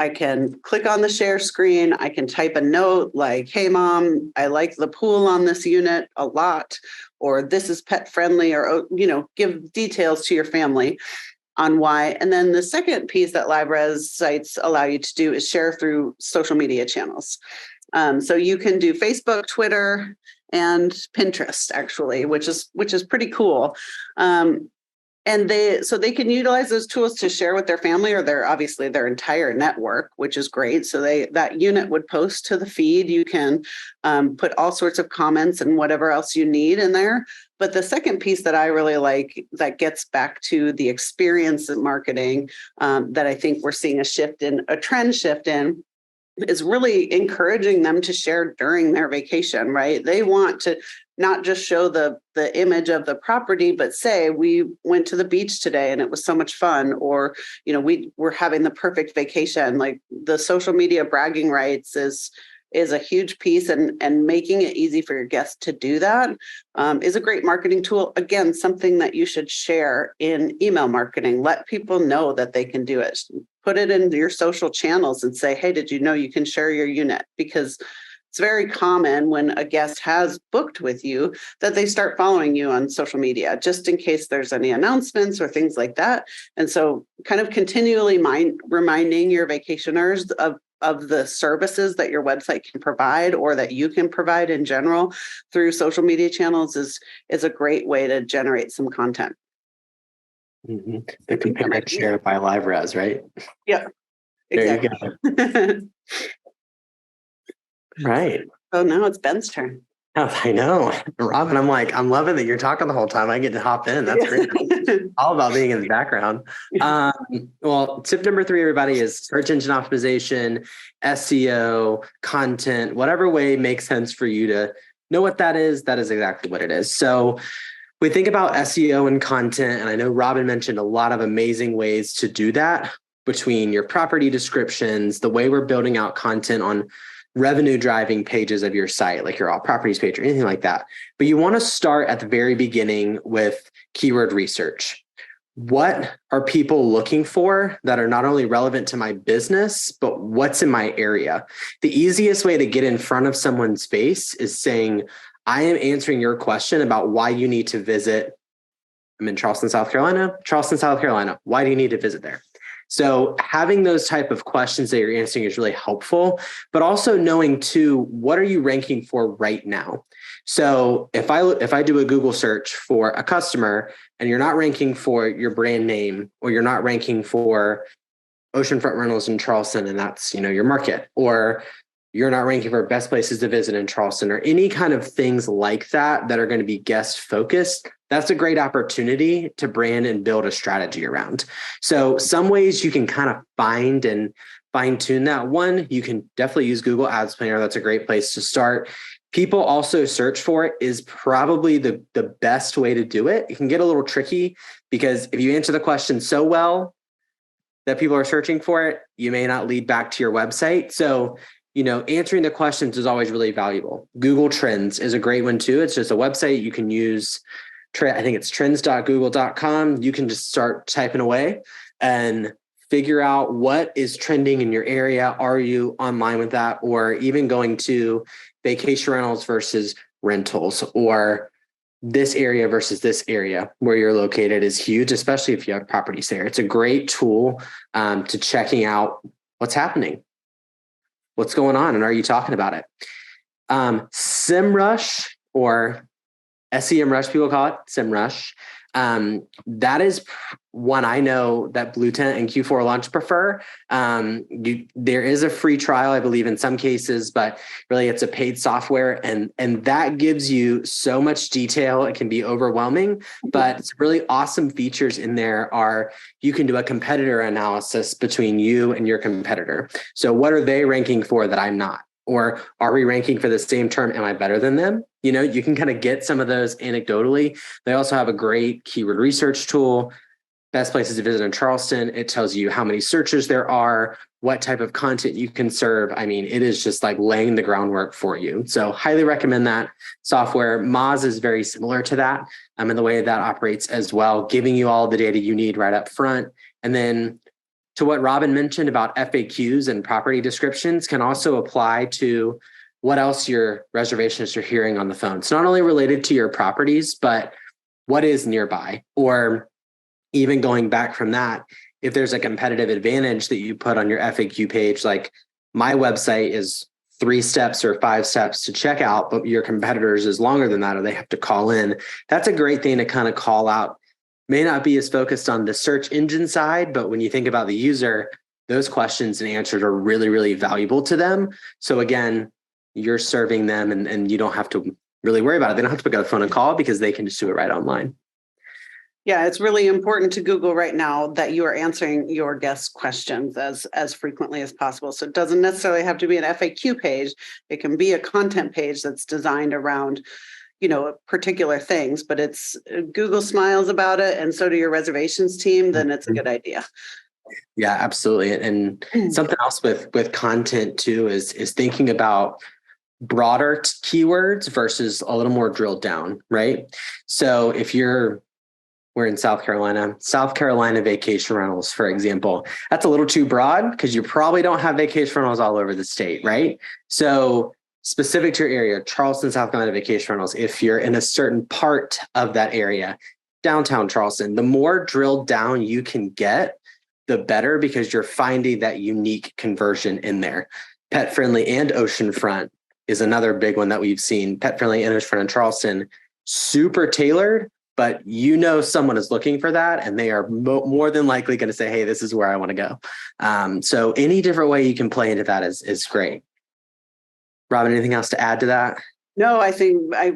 I can click on the share screen. I can type a note like, hey, Mom, I like the pool on this unit a lot, or this is pet friendly, or, give details to your family on why. And then the second piece that LiveRes sites allow you to do is share through social media channels. So you can do Facebook, Twitter, and Pinterest, actually, which is pretty cool. And they can utilize those tools to share with their family or their entire network, which is great. So that unit would post to the feed. You can put all sorts of comments and whatever else you need in there. But the second piece that I really like that gets back to the experience in marketing that I think we're seeing a trend shift in, is really encouraging them to share during their vacation, right? They want to not just show the image of the property, but say, we went to the beach today and it was so much fun, or, we were having the perfect vacation. Like the social media bragging rights is a huge piece, and making it easy for your guests to do that is a great marketing tool. Again, something that you should share in email marketing. Let people know that they can do it. Put it into your social channels and say, hey, did you know you can share your unit? Because it's very common when a guest has booked with you that they start following you on social media, just in case there's any announcements or things like that. And so kind of continually reminding your vacationers of the services that your website can provide or that you can provide in general through social media channels is a great way to generate some content. Mm-hmm. The compare and share by live res, right? Yeah, exactly. There you go. Right. Oh, now it's Ben's turn. Oh, I know. Robin, I'm loving that you're talking the whole time. I get to hop in. That's great. All about being in the background. Well, tip number 3, everybody, is search engine optimization, SEO, content, whatever way makes sense for you to know what that is exactly what it is. So we think about SEO and content, and I know Robin mentioned a lot of amazing ways to do that between your property descriptions, the way we're building out content on revenue driving pages of your site, like your all properties page or anything like that. But you want to start at the very beginning with keyword research. What are people looking for that are not only relevant to my business, but what's in my area? The easiest way to get in front of someone's face is saying, I am answering your question about why you need to visit. I'm in Charleston, South Carolina. Charleston, South Carolina. Why do you need to visit there? So having those type of questions that you're answering is really helpful, but also knowing too, what are you ranking for right now? So if I do a Google search for a customer and you're not ranking for your brand name, or you're not ranking for oceanfront rentals in Charleston, and that's, your market, or you're not ranking for best places to visit in Charleston, or any kind of things like that are going to be guest focused, that's a great opportunity to brand and build a strategy around. So some ways you can kind of find and fine tune that. One, you can definitely use Google Ads Planner. That's a great place to start. People also search for it is probably the best way to do it. It can get a little tricky because if you answer the question so well that people are searching for it, you may not lead back to your website. So answering the questions is always really valuable. Google Trends is a great one too. It's just a website you can use. I think it's trends.google.com. You can just start typing away and figure out what is trending in your area. Are you online with that? Or even going to vacation rentals versus rentals, or this area versus this area where you're located is huge, especially if you have properties there. It's a great tool to checking out what's happening. What's going on, and are you talking about it? SEMrush, or SEMrush, people call it SEMrush. That is one I know that Blue Tent and Q4 Launch prefer. There is a free trial, I believe, in some cases, but really it's a paid software, and that gives you so much detail. It can be overwhelming, but it's really awesome features in there are you can do a competitor analysis between you and your competitor. So what are they ranking for that I'm not? Or are we ranking for the same term? Am I better than them? You can kind of get some of those anecdotally. They also have a great keyword research tool, best places to visit in Charleston. It tells you how many searches there are, what type of content you can serve. I mean, it is just like laying the groundwork for you. So highly recommend that software. Moz is very similar to that in the way that operates as well, giving you all the data you need right up front. And then to what Robin mentioned about FAQs and property descriptions can also apply to what else your reservationists are hearing on the phone. It's not only related to your properties, but what is nearby, or even going back from that, if there's a competitive advantage that you put on your FAQ page, like my website is 3 steps or 5 steps to check out, but your competitors is longer than that, or they have to call in. That's a great thing to kind of call out. May not be as focused on the search engine side, but when you think about the user, those questions and answers are really, really valuable to them. So again, you're serving them and you don't have to really worry about it. They don't have to pick up the phone and call because they can just do it right online. Yeah, it's really important to Google right now that you are answering your guests' questions as frequently as possible. So it doesn't necessarily have to be an FAQ page. It can be a content page that's designed around particular things, but it's Google smiles about it, and so do your reservations team, then it's a good idea. Yeah, absolutely. And something else with content too is thinking about broader keywords versus a little more drilled down, right? So if we're in South Carolina vacation rentals, for example, that's a little too broad because you probably don't have vacation rentals all over the state, right? So specific to your area, Charleston, South Carolina vacation rentals, if you're in a certain part of that area, downtown Charleston, the more drilled down you can get, the better, because you're finding that unique conversion in there. Pet friendly and oceanfront is another big one that we've seen. Pet friendly and oceanfront in Charleston, super tailored, but someone is looking for that, and they are more than likely going to say, hey, this is where I want to go. So any different way you can play into that is great. Robin, anything else to add to that? No, I think I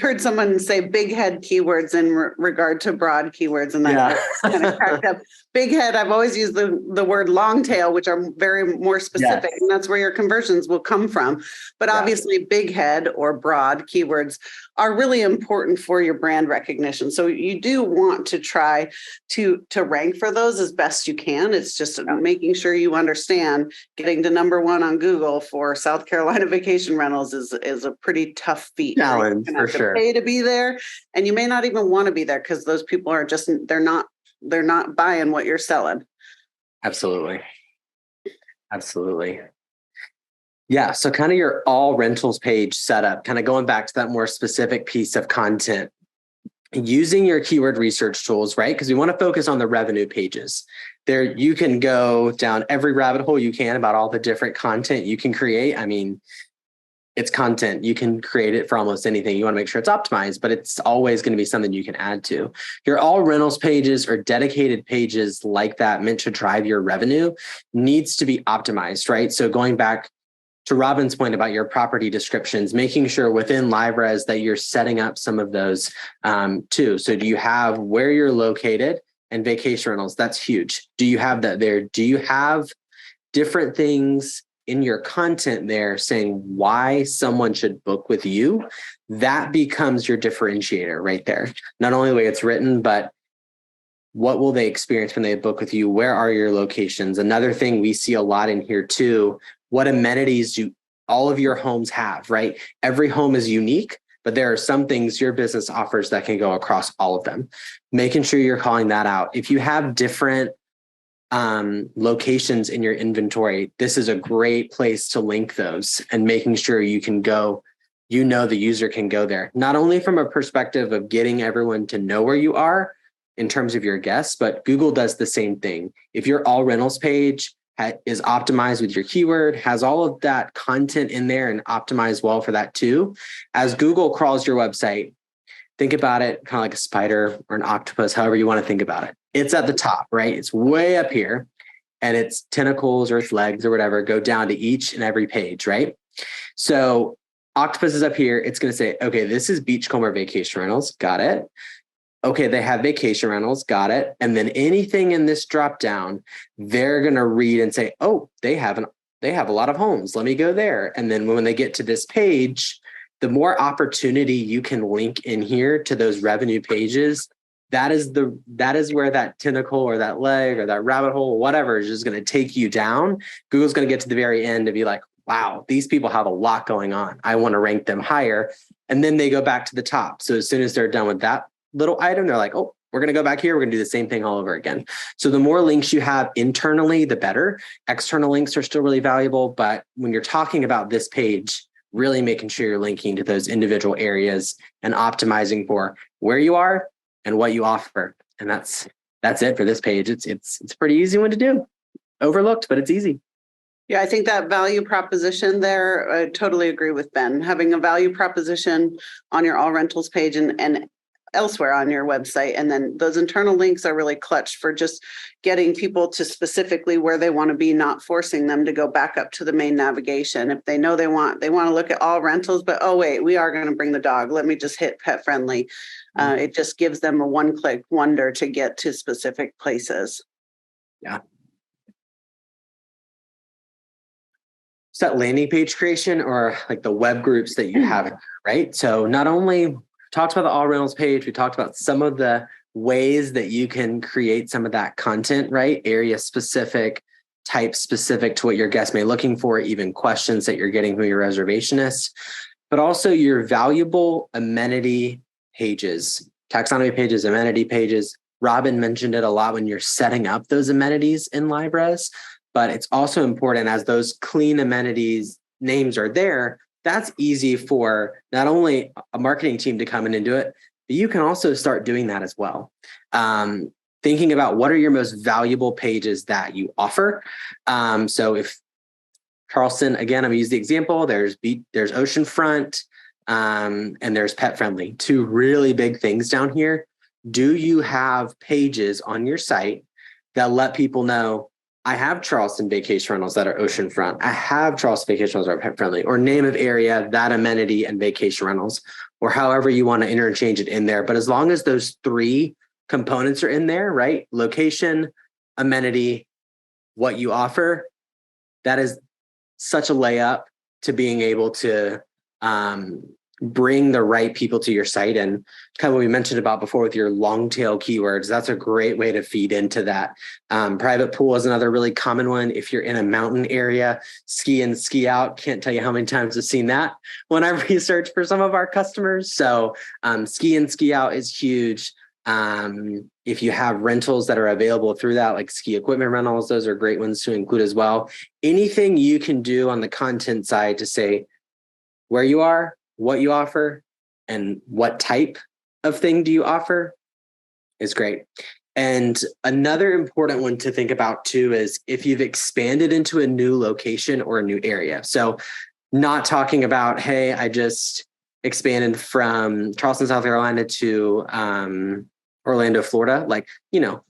heard someone say big head keywords in regard to broad keywords, and that kind of cracked up. Big head, I've always used the word long tail, which are very more specific, and that's where your conversions will come from. But obviously big head or broad keywords are really important for your brand recognition. So you do want to try to rank for those as best you can. It's just making sure you understand getting to number one on Google for South Carolina vacation rentals is a pretty tough feat. Challenge for sure. Pay to be there, and you may not even want to be there because those people are just they're not buying what you're selling. Absolutely. Yeah. So kind of your all rentals page setup, kind of going back to that more specific piece of content, using your keyword research tools, right? Because we want to focus on the revenue pages. There, you can go down every rabbit hole you can about all the different content you can create. I mean, it's content. You can create it for almost anything. You want to make sure it's optimized, but it's always going to be something you can add to. Your all rentals pages or dedicated pages like that meant to drive your revenue needs to be optimized, right? So going back to Robin's point about your property descriptions, making sure within LiveRes that you're setting up some of those too. So do you have where you're located and vacation rentals? That's huge. Do you have that there? Do you have different things in your content there saying why someone should book with you? That becomes your differentiator right there. Not only the way it's written, but what will they experience when they book with you? Where are your locations? Another thing we see a lot in here too, what amenities do all of your homes have, right? Every home is unique, but there are some things your business offers that can go across all of them. Making sure you're calling that out. If you have different locations in your inventory, this is a great place to link those and making sure you can go, the user can go there, not only from a perspective of getting everyone to know where you are in terms of your guests, but Google does the same thing. If your all rentals page is optimized with your keyword, has all of that content in there and optimized well for that too, as Google crawls your website, think about it kind of like a spider or an octopus, however you want to think about it. It's at the top, right? It's way up here, and its tentacles or its legs or whatever go down to each and every page, right? So octopus is up here. It's going to say, okay, this is Beachcomber Vacation Rentals. Got it. Okay, they have vacation rentals. Got it. And then anything in this drop down, they're going to read and say, oh, they have a lot of homes. Let me go there. And then when they get to this page, the more opportunity you can link in here to those revenue pages, that is where that tentacle or that leg or that rabbit hole or whatever is just going to take you down. Google's going to get to the very end and be like, wow, these people have a lot going on. I want to rank them higher. And then they go back to the top. So as soon as they're done with that little item, they're like, oh, we're going to go back here. We're going to do the same thing all over again. So the more links you have internally, the better. External links are still really valuable. But when you're talking about this page, really making sure you're linking to those individual areas and optimizing for where you are and what you offer. And that's it for this page. It's a pretty easy one to do. Overlooked, but it's easy. Yeah, I think that value proposition there, I totally agree with Ben. Having a value proposition on your all rentals page and elsewhere on your website. And then those internal links are really clutch for just getting people to specifically where they want to be, not forcing them to go back up to the main navigation. If they know they want to look at all rentals, but oh wait, we are going to bring the dog. Let me just hit pet friendly. It just gives them a one-click wonder to get to specific places. Yeah. Is that landing page creation or like the web groups that you have, right? So not only talked about the all rentals page, we talked about some of the ways that you can create some of that content, right? Area specific, type specific to what your guests may be looking for, even questions that you're getting from your reservationists, but also your valuable amenity pages, taxonomy pages, amenity pages. Robin mentioned it a lot when you're setting up those amenities in LiveRes, but it's also important as those clean amenities names are there, that's easy for not only a marketing team to come in and do it, but you can also start doing that as well. Thinking about what are your most valuable pages that you offer. So if Charleston, again, I'm gonna use the example, there's oceanfront, and there's pet friendly, two really big things down here. Do you have pages on your site that let people know, I have Charleston vacation rentals that are oceanfront, I have Charleston vacation rentals that are pet friendly, or name of area, that amenity and vacation rentals, or however you want to interchange it in there. But as long as those three components are in there, right? Location, amenity, what you offer, that is such a layup to being able to bring the right people to your site. And kind of what we mentioned about before with your long tail keywords, that's a great way to feed into that. Private pool is another really common one. If you're in a mountain area, ski in, ski out, can't tell you how many times I've seen that when I research for some of our customers. So ski in, ski out is huge. If you have rentals that are available through that, like ski equipment rentals, those are great ones to include as well. Anything you can do on the content side to say where you are, what you offer, and what type of thing do you offer is great. And another important one to think about too is if you've expanded into a new location or a new area. So not talking about, hey, I just expanded from Charleston, South Carolina to Orlando, Florida, like,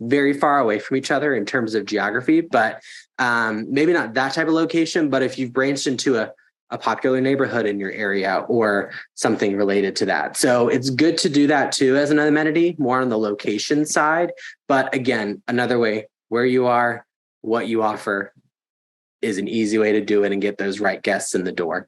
very far away from each other in terms of geography, but maybe not that type of location. But if you've branched into a popular neighborhood in your area or something related to that. So it's good to do that too as an amenity, more on the location side. But again, another way, where you are, what you offer is an easy way to do it and get those right guests in the door.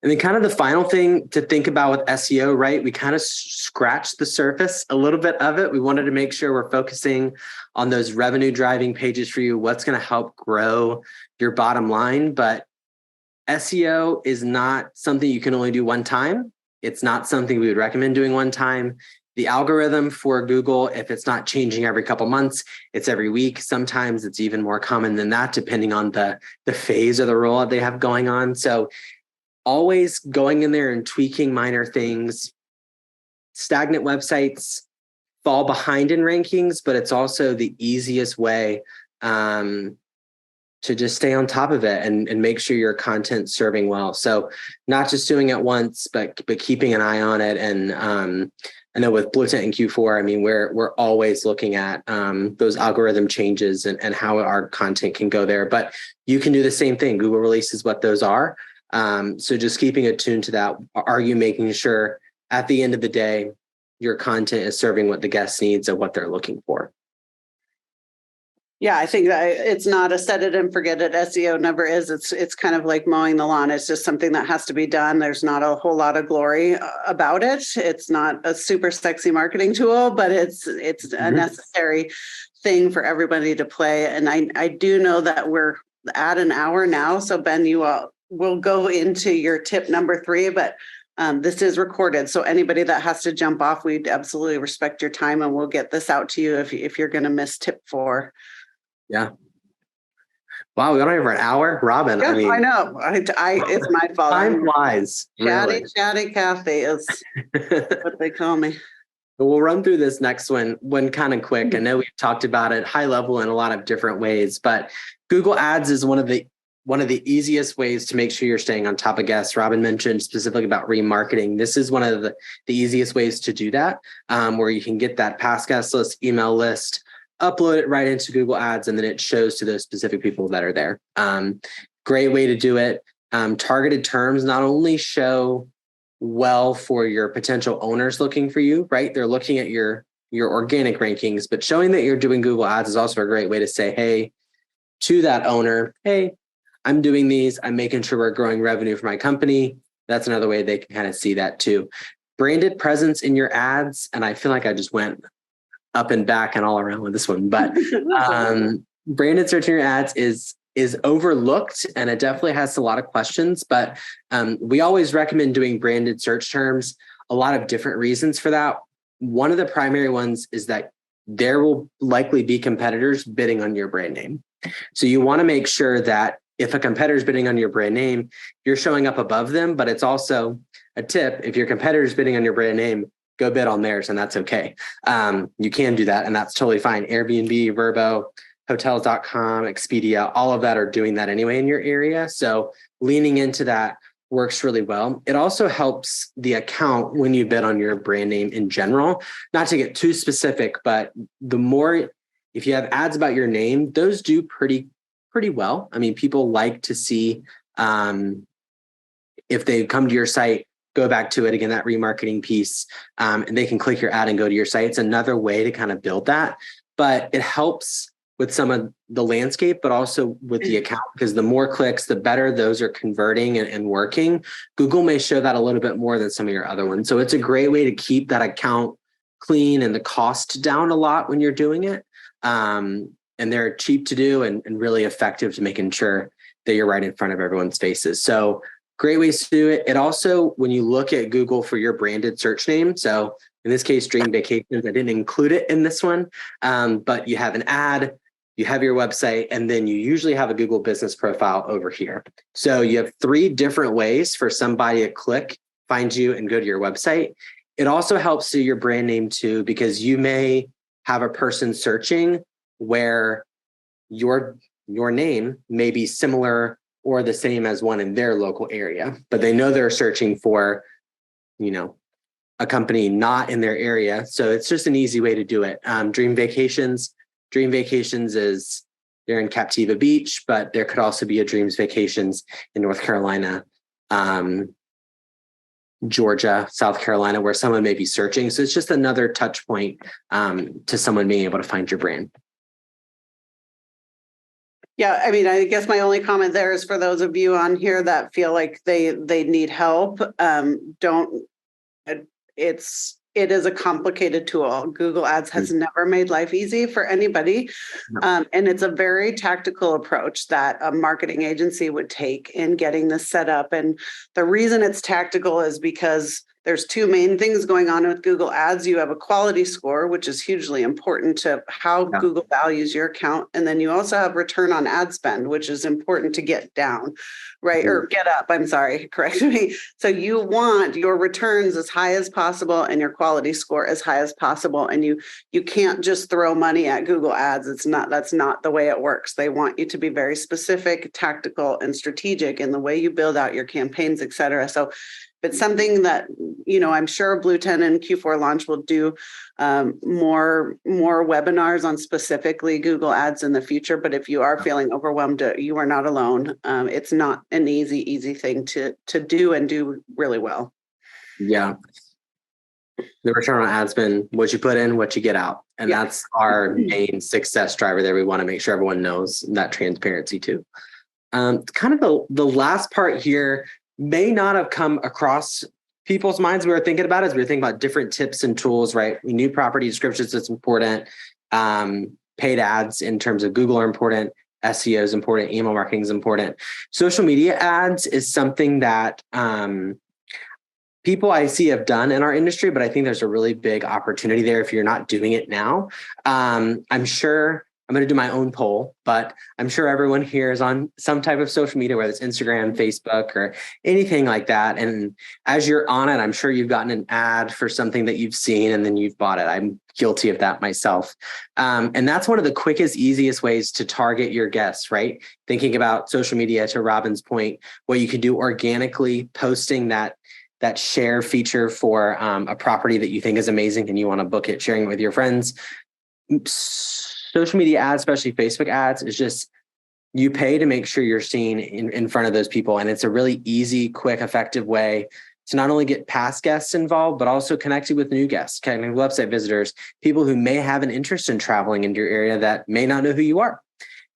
And then kind of the final thing to think about with SEO, right? We kind of scratched the surface a little bit of it. We wanted to make sure we're focusing on those revenue driving pages for you, what's going to help grow your bottom line. But SEO is not something you can only do one time. It's not something we would recommend doing one time. The algorithm for Google, if it's not changing every couple months, it's every week. Sometimes it's even more common than that, depending on the phase of the rollout they have going on. So always going in there and tweaking minor things. Stagnant websites fall behind in rankings, but it's also the easiest way to just stay on top of it and make sure your content's serving well. So not just doing it once, but keeping an eye on it. And I know with Blue Tent and Q4, I mean, we're always looking at those algorithm changes and how our content can go there. But you can do the same thing. Google releases what those are. So just keeping attuned to that. Are you making sure at the end of the day, your content is serving what the guest needs and what they're looking for? Yeah, I think that it's not a set it and forget it. SEO never is. It's kind of like mowing the lawn. It's just something that has to be done. There's not a whole lot of glory about it. It's not a super sexy marketing tool, but it's a necessary thing for everybody to play. And I do know that we're at an hour now. So Ben, you will go into your tip number 3, but this is recorded. So anybody that has to jump off, we'd absolutely respect your time and we'll get this out to you if you're going to miss tip 4. Yeah. Wow, we don't have an hour, Robin. Yeah, I mean, I know. It's my fault. Time flies. Chatty Cathy is what they call me. But we'll run through this next one kind of quick. I know we've talked about it high level in a lot of different ways, but Google Ads is one of the easiest ways to make sure you're staying on top of guests. Robin mentioned specifically about remarketing. This is one of the easiest ways to do that, where you can get that past guest list, email list, upload it right into Google Ads, and then it shows to those specific people that are there. Great way to do it. Targeted terms not only show well for your potential owners looking for you, right? They're looking at your organic rankings, but showing that you're doing Google Ads is also a great way to say, hey, to that owner, hey, I'm doing these. I'm making sure we're growing revenue for my company. That's another way they can kind of see that too. Branded presence in your ads. And I feel like I just went up and back and all around with this one, but branded search in your ads is overlooked, and it definitely has a lot of questions, but we always recommend doing branded search terms. A lot of different reasons for that. One of the primary ones is that there will likely be competitors bidding on your brand name. So you want to make sure that if a competitor is bidding on your brand name, you're showing up above them, but it's also a tip. If your competitor is bidding on your brand name, go bid on theirs, and that's okay. You can do that, and that's totally fine. Airbnb, Vrbo, hotels.com, Expedia, all of that are doing that anyway in your area. So leaning into that works really well. It also helps the account when you bid on your brand name in general, not to get too specific, but the more, if you have ads about your name, those do pretty well. I mean, people like to see, if they come to your site, go back to it again, that remarketing piece, and they can click your ad and go to your site. It's another way to kind of build that, but it helps with some of the landscape, but also with the account, because the more clicks, the better those are converting and working. Google may show that a little bit more than some of your other ones. So it's a great way to keep that account clean and the cost down a lot when you're doing it. And they're cheap to do and really effective to making sure that you're right in front of everyone's faces. So great ways to do it. It also, when you look at Google for your branded search name, so in this case, Dream Vacations, I didn't include it in this one, but you have an ad, you have your website, and then you usually have a Google business profile over here. So you have 3 different ways for somebody to click, find you, and go to your website. It also helps to your brand name too, because you may have a person searching where your name may be similar or the same as one in their local area, but they know they're searching for, a company not in their area. So it's just an easy way to do it. Dream Vacations is, they're in Captiva Beach, but there could also be a Dreams Vacations in North Carolina, Georgia, South Carolina, where someone may be searching. So it's just another touch point to someone being able to find your brand. Yeah, I mean, I guess my only comment there is for those of you on here that feel like they need help, it is a complicated tool. Google Ads has never made life easy for anybody. And it's a very tactical approach that a marketing agency would take in getting this set up. And the reason it's tactical is because there's 2 main things going on with Google Ads. You have a quality score, which is hugely important to how Google values your account. And then you also have return on ad spend, which is important to get down, right? Or get up, I'm sorry, correct me. So you want your returns as high as possible and your quality score as high as possible. And you can't just throw money at Google Ads. That's not the way it works. They want you to be very specific, tactical, and strategic in the way you build out your campaigns, et cetera. So it's something that, I'm sure Blue 10 and Q4 launch will do more webinars on specifically Google Ads in the future. But if you are feeling overwhelmed, you are not alone. It's not an easy thing to do and do really well. Yeah. The return on ad spend, what you put in, what you get out. And that's our main success driver there. We want to make sure everyone knows that transparency too. Kind of the last part here may not have come across people's minds. We were thinking about it as we were thinking about different tips and tools, right? We knew property descriptions is important. Paid ads in terms of Google are important. SEO is important. Email marketing is important. Social media ads is something that people I see have done in our industry, but I think there's a really big opportunity there if you're not doing it now. I'm sure I'm going to do my own poll, but I'm sure everyone here is on some type of social media, whether it's Instagram, Facebook, or anything like that. And as you're on it, I'm sure you've gotten an ad for something that you've seen and then you've bought it. I'm guilty of that myself. And that's one of the quickest, easiest ways to target your guests, right? Thinking about social media, to Robin's point, what you can do organically, posting that share feature for a property that you think is amazing and you want to book it, sharing it with your friends. Social media ads, especially Facebook ads, is just, you pay to make sure you're seen in front of those people. And it's a really easy, quick, effective way to not only get past guests involved, but also connected with new guests, connecting with website visitors, people who may have an interest in traveling into your area that may not know who you are.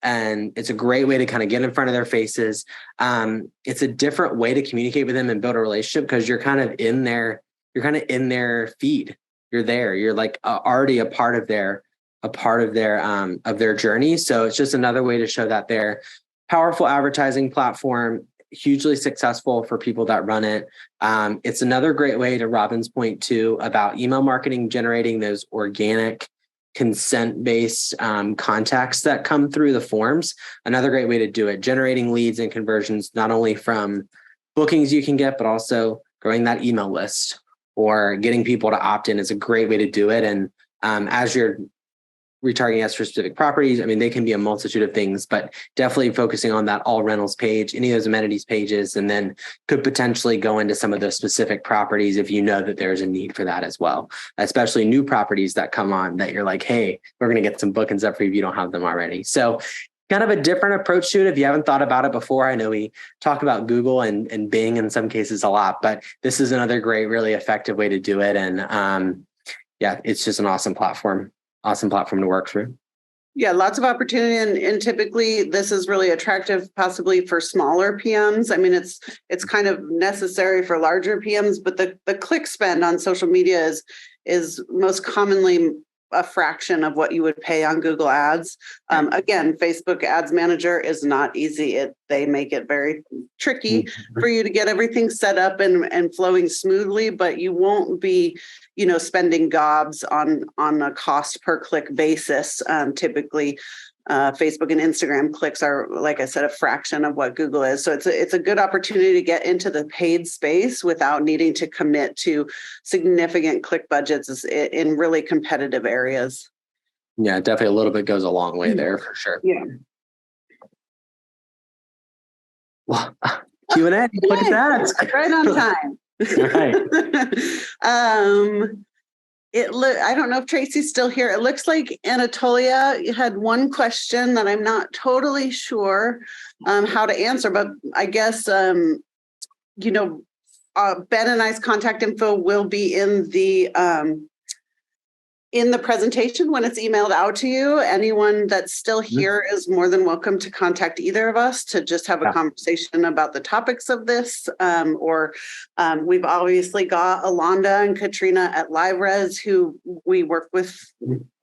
And it's a great way to kind of get in front of their faces. It's a different way to communicate with them and build a relationship because you're kind of in their feed. You're there. You're like already a part of their journey. So it's just another way to show that they're powerful advertising platform, hugely successful for people that run it. It's another great way, to Robin's point too, about email marketing, generating those organic consent-based contacts that come through the forms. Another great way to do it, generating leads and conversions, not only from bookings you can get, but also growing that email list or getting people to opt in is a great way to do it. And as you're retargeting ads for specific properties, I mean, they can be a multitude of things, but definitely focusing on that all rentals page, any of those amenities pages, and then could potentially go into some of those specific properties if you know that there's a need for that as well, especially new properties that come on that you're like, hey, we're going to get some bookings up for you if you don't have them already. So kind of a different approach to it if you haven't thought about it before. I know we talk about Google and Bing in some cases a lot, but this is another great, really effective way to do it. And yeah, it's just an awesome platform to work through. Yeah, lots of opportunity. And typically this is really attractive, possibly for smaller PMs. I mean, it's kind of necessary for larger PMs, but the click spend on social media is most commonly a fraction of what you would pay on Google Ads. Again, Facebook Ads Manager is not easy. They make it very tricky for you to get everything set up and flowing smoothly, but you won't be, spending gobs on a cost per click basis. Typically, Facebook and Instagram clicks are, like I said, a fraction of what Google is. So it's a good opportunity to get into the paid space without needing to commit to significant click budgets in really competitive areas. Yeah, definitely a little bit goes a long way there for sure. Yeah. Well, Q&A, look at that. Right on time. All right. I don't know if Tracy's still here. It looks like Anatolia had one question that I'm not totally sure how to answer, but I guess, Ben and I's contact info will be in the presentation when it's emailed out to you. Anyone that's still here is more than welcome to contact either of us to just have a conversation about the topics of this. Or we've obviously got Alonda and Katrina at LiveRes who we work with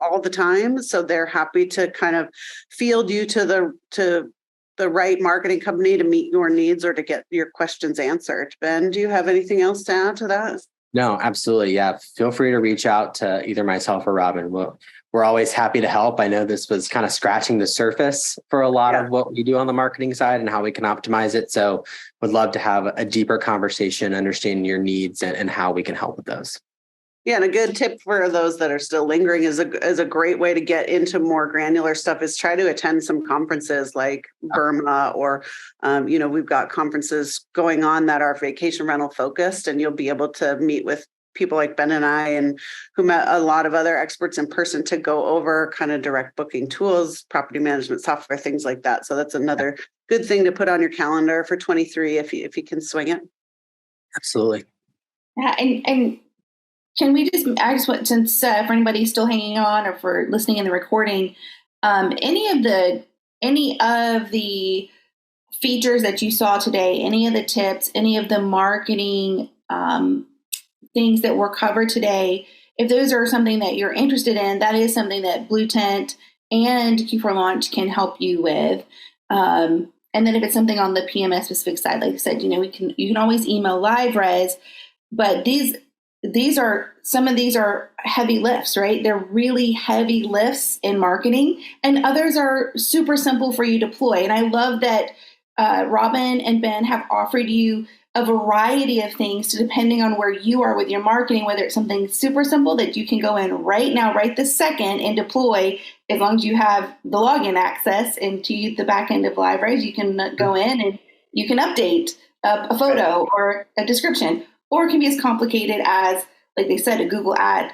all the time. So they're happy to kind of field you to the right marketing company to meet your needs or to get your questions answered. Ben, do you have anything else to add to that? No, absolutely. Yeah. Feel free to reach out to either myself or Robin. We're always happy to help. I know this was kind of scratching the surface for a lot of what we do on the marketing side and how we can optimize it. So would love to have a deeper conversation, understanding your needs and how we can help with those. Yeah, and a good tip for those that are still lingering is a great way to get into more granular stuff is try to attend some conferences like Burma or, we've got conferences going on that are vacation rental focused, and you'll be able to meet with people like Ben and I and who met a lot of other experts in person to go over kind of direct booking tools, property management software, things like that. So that's another good thing to put on your calendar for 23 if you can swing it. Absolutely. Yeah, and can we I just want, since for anybody still hanging on or for listening in the recording, any of the features that you saw today, any of the tips, any of the marketing things that were covered today, if those are something that you're interested in, that is something that Blue Tent and Q4 Launch can help you with. And then if it's something on the PMS specific side, like I said, you can always email LiveRes, but some of these are heavy lifts, right? They're really heavy lifts in marketing, and others are super simple for you to deploy. And I love that Robin and Ben have offered you a variety of things depending on where you are with your marketing, whether it's something super simple that you can go in right now, right this second, and deploy. As long as you have the login access into the back end of LiveRes, you can go in and you can update a photo or a description. Or it can be as complicated as, like they said, a Google ad.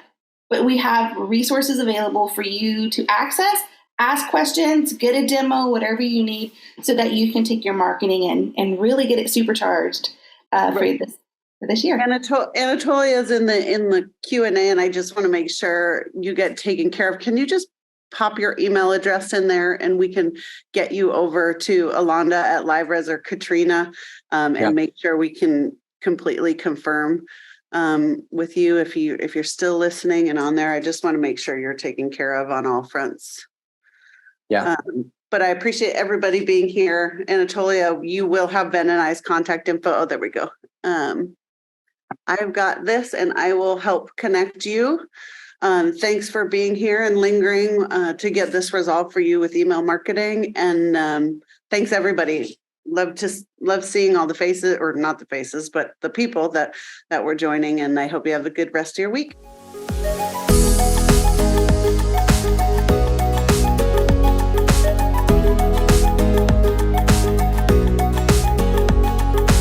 But we have resources available for you to access, ask questions, get a demo, whatever you need, so that you can take your marketing and really get it supercharged for this year. Anatolia is in the Q&A, and I just want to make sure you get taken care of. Can you just pop your email address in there and we can get you over to Alonda at LiveRes or Katrina and make sure we can completely confirm with you if you're still listening and on there. I just want to make sure you're taken care of on all fronts. Yeah. But I appreciate everybody being here. Anatolia, you will have Ben and I's contact info. Oh, there we go. I've got this and I will help connect you. Thanks for being here and lingering to get this resolved for you with email marketing. And thanks everybody. Love seeing all the faces, or not the faces, but the people that were joining. And I hope you have a good rest of your week.